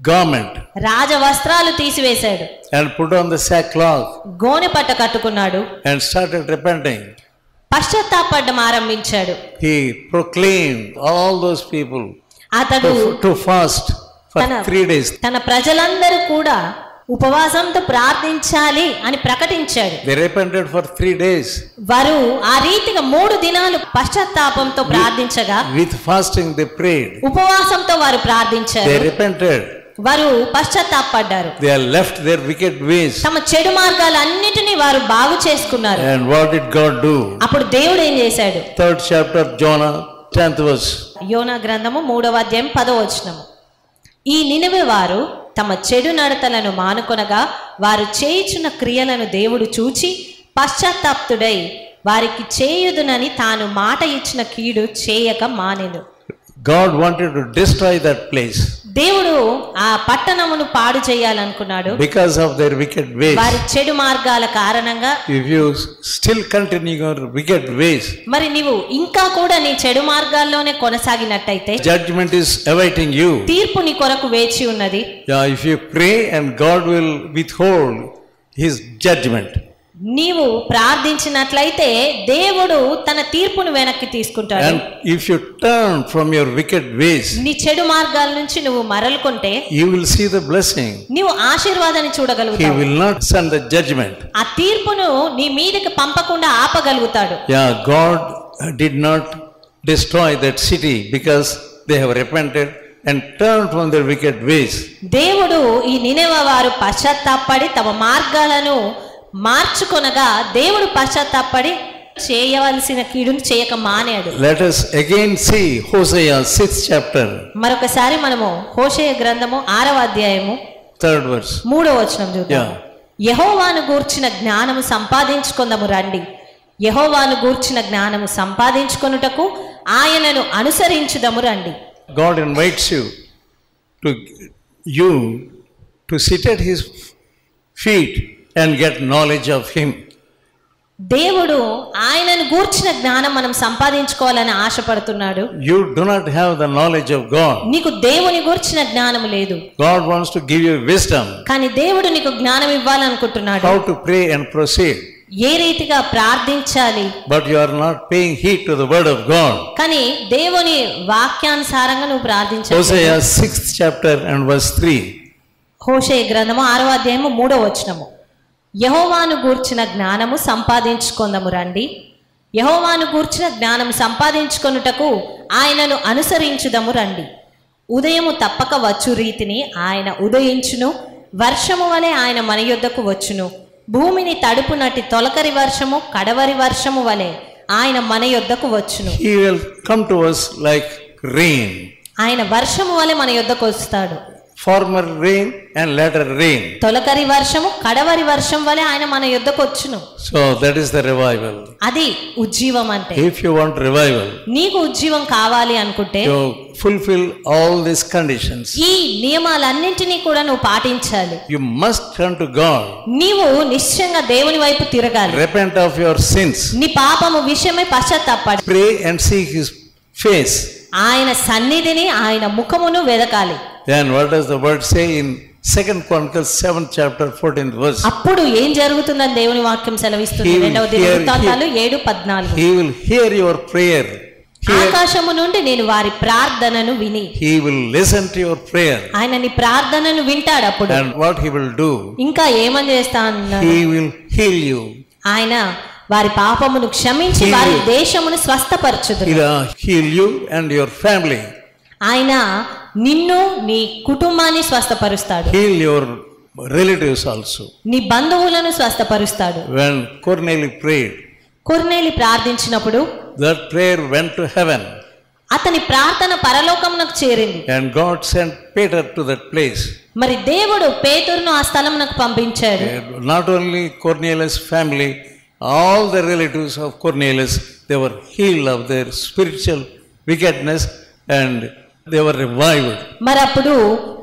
Speaker 1: garment.
Speaker 2: రాజ వస్త్రాలు తీసివేశాడు.
Speaker 1: And put on the sackcloth.
Speaker 2: గోనె పట్ట కట్టుకున్నాడు.
Speaker 1: And started repenting.
Speaker 2: పశ్చాత్తాపడడం ఆరంభించాడు.
Speaker 1: He proclaimed all those people
Speaker 2: అతడు
Speaker 1: to fast for 3 days.
Speaker 2: తన ప్రజలందరూ కూడా ఉపవాసంతో ప్రార్థించాలి అని ప్రకటించాడు.
Speaker 1: They repented for 3 days.
Speaker 2: వారు ఆ రీతిగా 3 దినాలు పశ్చాత్తాపంతో ప్రార్థించగా,
Speaker 1: with fasting they prayed.
Speaker 2: ఉపవాసంతో వారు ప్రార్థించారు.
Speaker 1: They repented.
Speaker 2: వారు పశ్చాత్తాపడ్డారు.
Speaker 1: They left their wicked ways.
Speaker 2: తమ చెడు మార్గాలన్నిటినీ వారు బాగు చేసుకున్నారు.
Speaker 1: And what did God do?
Speaker 2: అప్పుడు దేవుడు ఏం చేశాడు?
Speaker 1: 3rd chapter Jonah 10th verse.
Speaker 2: యోనా గ్రంథము 3వ అధ్యాయం 10వ వచనము. ఈ నినెవె వారు తమ చెడు నడతలను మానుకొనగా వారు చేయుచున్న క్రియలను దేవుడు చూచి పశ్చాత్తాప్తుడై వారికి చేయుదునని తాను మాట ఇచ్చిన కీడు చేయక మానెను.
Speaker 1: God wanted to destroy that place.
Speaker 2: దేవుడు ఆ పట్టణమును పాడు చేయాలనుకున్నాడు.
Speaker 1: Because of their wicked ways.
Speaker 2: వారి చెడు మార్గాల కారణంగా.
Speaker 1: If you still continue your wicked ways,
Speaker 2: మరి నీవు ఇంకా కూడా నీ చెడు మార్గాల్లోనే కొనసాగినట్టయితే
Speaker 1: judgment is awaiting you.
Speaker 2: తీర్పు నీ కొరకు వేచి ఉన్నది.
Speaker 1: Yeah, if you pray and God will withhold his judgment.
Speaker 2: నీవు ప్రార్థించినట్లయితే దేవుడు తన తీర్పును వెనక్కి తీసుకుంటాడు.
Speaker 1: And if you turn from your wicked ways,
Speaker 2: నీ చెడు మార్గాల నుంచి నువ్వు మరలుకుంటే
Speaker 1: you will see the blessing.
Speaker 2: నీవు ఆశీర్వాదాన్ని చూడగలుగుతావు.
Speaker 1: He will not send the judgment.
Speaker 2: ఆ తీర్పును నీ మీదకి పంపకుండా ఆపగలుగుతాడు.
Speaker 1: Yeah, God did not destroy that city because they have repented and turned from their wicked ways.
Speaker 2: దేవుడు ఈ నినెవె వారు పశ్చాత్తాపడి తమ మార్గాలను మార్చుకొనగా దేవుడు పశ్చాత్తాపడి చేయవలసిన కీడును చేయక మానేడు.
Speaker 1: Let us again see Hosea 6th chapter.
Speaker 2: మరొకసారి మనము హోషేయ గ్రంథము 6వ అధ్యాయము
Speaker 1: 3rd verse.
Speaker 2: 3వ వచనం చూద్దాం. యెహోవాను గూర్చిన జ్ఞానము సంపాదించుకొందము రండి. యెహోవాను గూర్చిన జ్ఞానము సంపాదించుకొనుటకు ఆయనను అనుసరించుదము రండి.
Speaker 1: God invites you to sit at his feet and get knowledge of him.
Speaker 2: దేవుడు ఆయనను గూర్చిన జ్ఞానం మనం సంపాదించుకోవాలని ఆశపడుతున్నాడు.
Speaker 1: You do not have the knowledge of God.
Speaker 2: నీకు దేవుని గూర్చిన జ్ఞానం లేదు.
Speaker 1: God wants to give you wisdom.
Speaker 2: కానీ దేవుడు నీకు జ్ఞానం ఇవ్వాలనుకుంటున్నాడు.
Speaker 1: How to pray and proceed.
Speaker 2: ఏ రీతిగా ప్రార్థించాలి.
Speaker 1: But you are not paying heed to the word of God.
Speaker 2: కానీ దేవుని వాక్యానుసారంగా నువ్వు ప్రార్థించాలి.
Speaker 1: Hosea 6th chapter and verse 3.
Speaker 2: హోషేయ గ్రంథము 6వ అధ్యాయము 3వ వచనము. యెహోవాను గూర్చిన జ్ఞానము సంపాదించుకొందము రండి. యెహోవాను గూర్చిన జ్ఞానము సంపాదించుకొనుటకు ఆయనను అనుసరించుదము రండి. ఉదయము తప్పక వచ్చు రీతిని ఆయన ఉదయించును, వర్షము వలె ఆయన మన యొద్దకు వచ్చును. భూమిని తడుపునట్టి తొలకరి వర్షము కడవరి వర్షము వలె ఆయన మన యొద్దకు వచ్చును.
Speaker 1: He will come to us like rain.
Speaker 2: ఆయన వర్షము వలె మన యొద్దకు వస్తాడు.
Speaker 1: Former rain and latter rain.
Speaker 2: తొలకరి వర్షము కడవరి వర్షం వలె ఆయన మన యొద్దకు వచ్చును.
Speaker 1: So that is the revival.
Speaker 2: అది ఉజ్జీవం అంటే.
Speaker 1: If you want revival,
Speaker 2: నీకు ఉజ్జీవం కావాలి అనుకుంటే
Speaker 1: you fulfill all these conditions.
Speaker 2: ఈ నియమాలన్నింటినీ కూడా నువ్వు పాటించాలి.
Speaker 1: You must turn to God.
Speaker 2: నీవు నిశ్చయంగా దేవుని వైపు తిరగాలి.
Speaker 1: Repent of your sins.
Speaker 2: నీ పాపము విషయమై పశ్చాత్తాపపడి
Speaker 1: Pray and seek His face.
Speaker 2: ఆయన సన్నిధిని ఆయన ముఖమును వెదకాలి.
Speaker 1: Then what does the word say in 2 Chronicles 7th chapter 14th verse?
Speaker 2: అప్పుడు ఏం జరుగుతుందని దేవుని వాక్యం సెలవిస్తుంది. 2వ దినవృత్తాంతాలు 7:14.
Speaker 1: He will hear your prayer.
Speaker 2: ఆకాశము నుండి నేను వారి ప్రార్థనను విని.
Speaker 1: He will listen to your prayer.
Speaker 2: ఆయన నీ ప్రార్థనను వింటాడు. అప్పుడు
Speaker 1: And what He will do?
Speaker 2: ఇంకా ఏమని చేస్తా అన్నాడు?
Speaker 1: He will heal you.
Speaker 2: ఆయన వారి పాపమును క్షమించి వారి దేశమును స్వస్థపరచుదురు.
Speaker 1: He will heal you and your family.
Speaker 2: ఆయన నిన్ను నీ కుటుంబాన్ని స్వస్థపరుస్తాడు.
Speaker 1: Heal your relatives also.
Speaker 2: నీ బంధువులను స్వస్థపరుస్తాడు.
Speaker 1: When Cornelius prayed,
Speaker 2: కొర్నేలి ప్రార్థించినప్పుడు
Speaker 1: that prayer went to heaven.
Speaker 2: అతని ప్రార్థన పరలోకమునకు చేరింది.
Speaker 1: And God sent Peter to that place.
Speaker 2: మరి దేవుడు పేతురును ఆ స్థలమునకు పంపించాడు.
Speaker 1: Not only Cornelius' family, all the relatives of Cornelius, they were healed of their spiritual wickedness and they were revived.
Speaker 2: మరి అప్పుడు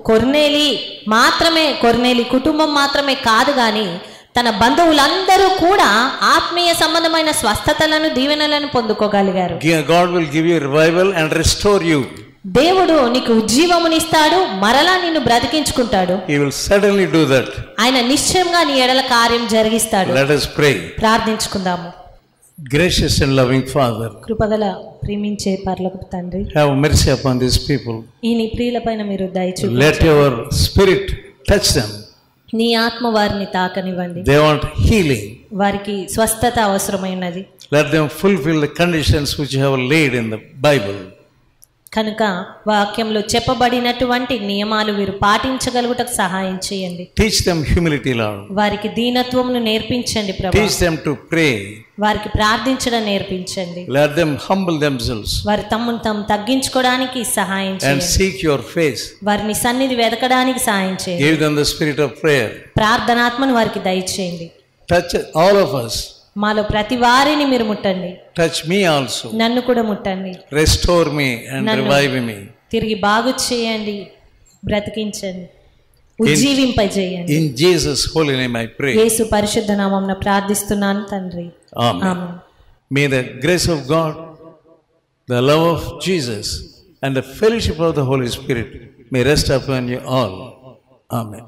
Speaker 2: కొర్నేలి కుటుంబం మాత్రమే కాదు గాని తన బంధువులందరూ కూడా ఆత్మీయ సంబంధమైన స్వస్థతలను దీవెనలను పొందుకోగలిగారు.
Speaker 1: God will give you revival and restore you.
Speaker 2: దేవుడు నీకు ఉజ్జీవమునిస్తాడు, మరలా నిన్ను బ్రతికించుకుంటాడు.
Speaker 1: He will certainly do that.
Speaker 2: ఆయన నిశ్చయంగా నీ ఎడల కార్యం జరిగిస్తాడు.
Speaker 1: Let us pray.
Speaker 2: ప్రార్థించుకుందాము.
Speaker 1: Gracious and loving Father,
Speaker 2: కృపగల ప్రేమించే పరలోకపు తండ్రి,
Speaker 1: have mercy upon these people.
Speaker 2: ఈ నీ ప్రియులపైన మీరు దయ చూపించండి.
Speaker 1: Let your spirit touch them.
Speaker 2: నీ ఆత్మ వారిని తాకనివ్వండి.
Speaker 1: They want healing.
Speaker 2: వారికి స్వస్థత అవసరమైనది.
Speaker 1: Let them fulfill the conditions which you have laid in the Bible.
Speaker 2: కనుక వాక్యంలో చెప్పబడినటువంటి నియమాలు వీరు పాటించగలుగుటకు సహాయం చేయండి.
Speaker 1: Teach them humility, Lord.
Speaker 2: వారికి దీనత్వమును నేర్పించండి ప్రభువా.
Speaker 1: Teach them to pray.
Speaker 2: వారికి ప్రార్థించడం నేర్పించండి.
Speaker 1: Let them humble themselves
Speaker 2: వారి తమ్మును తాము తగ్గించుకోవడానికి సహాయం
Speaker 1: and
Speaker 2: చేయండి.
Speaker 1: seek your face.
Speaker 2: వారిని సన్నిధి వెదకడానికి సహాయం చేయండి.
Speaker 1: Give them the spirit of prayer.
Speaker 2: ప్రార్థనాత్మను వారికి దయచేయండి.
Speaker 1: Touch all of us.
Speaker 2: మాలో ప్రతి వారిని మీరు ముట్టండి.
Speaker 1: Touch me also.
Speaker 2: నన్ను కూడా ముట్టండి.
Speaker 1: Restore me and revive me.
Speaker 2: తిరిగి బాగు చేయండి, బ్రతికించండి, ఉజ్జీవింపజేయండి.
Speaker 1: In Jesus' holy name I pray.
Speaker 2: యేసు పరిశుద్ధ నామమున ప్రార్థిస్తున్నాను తండ్రి.
Speaker 1: Amen. May the grace of God, the love of Jesus and the fellowship of the Holy Spirit may rest upon you all. Amen.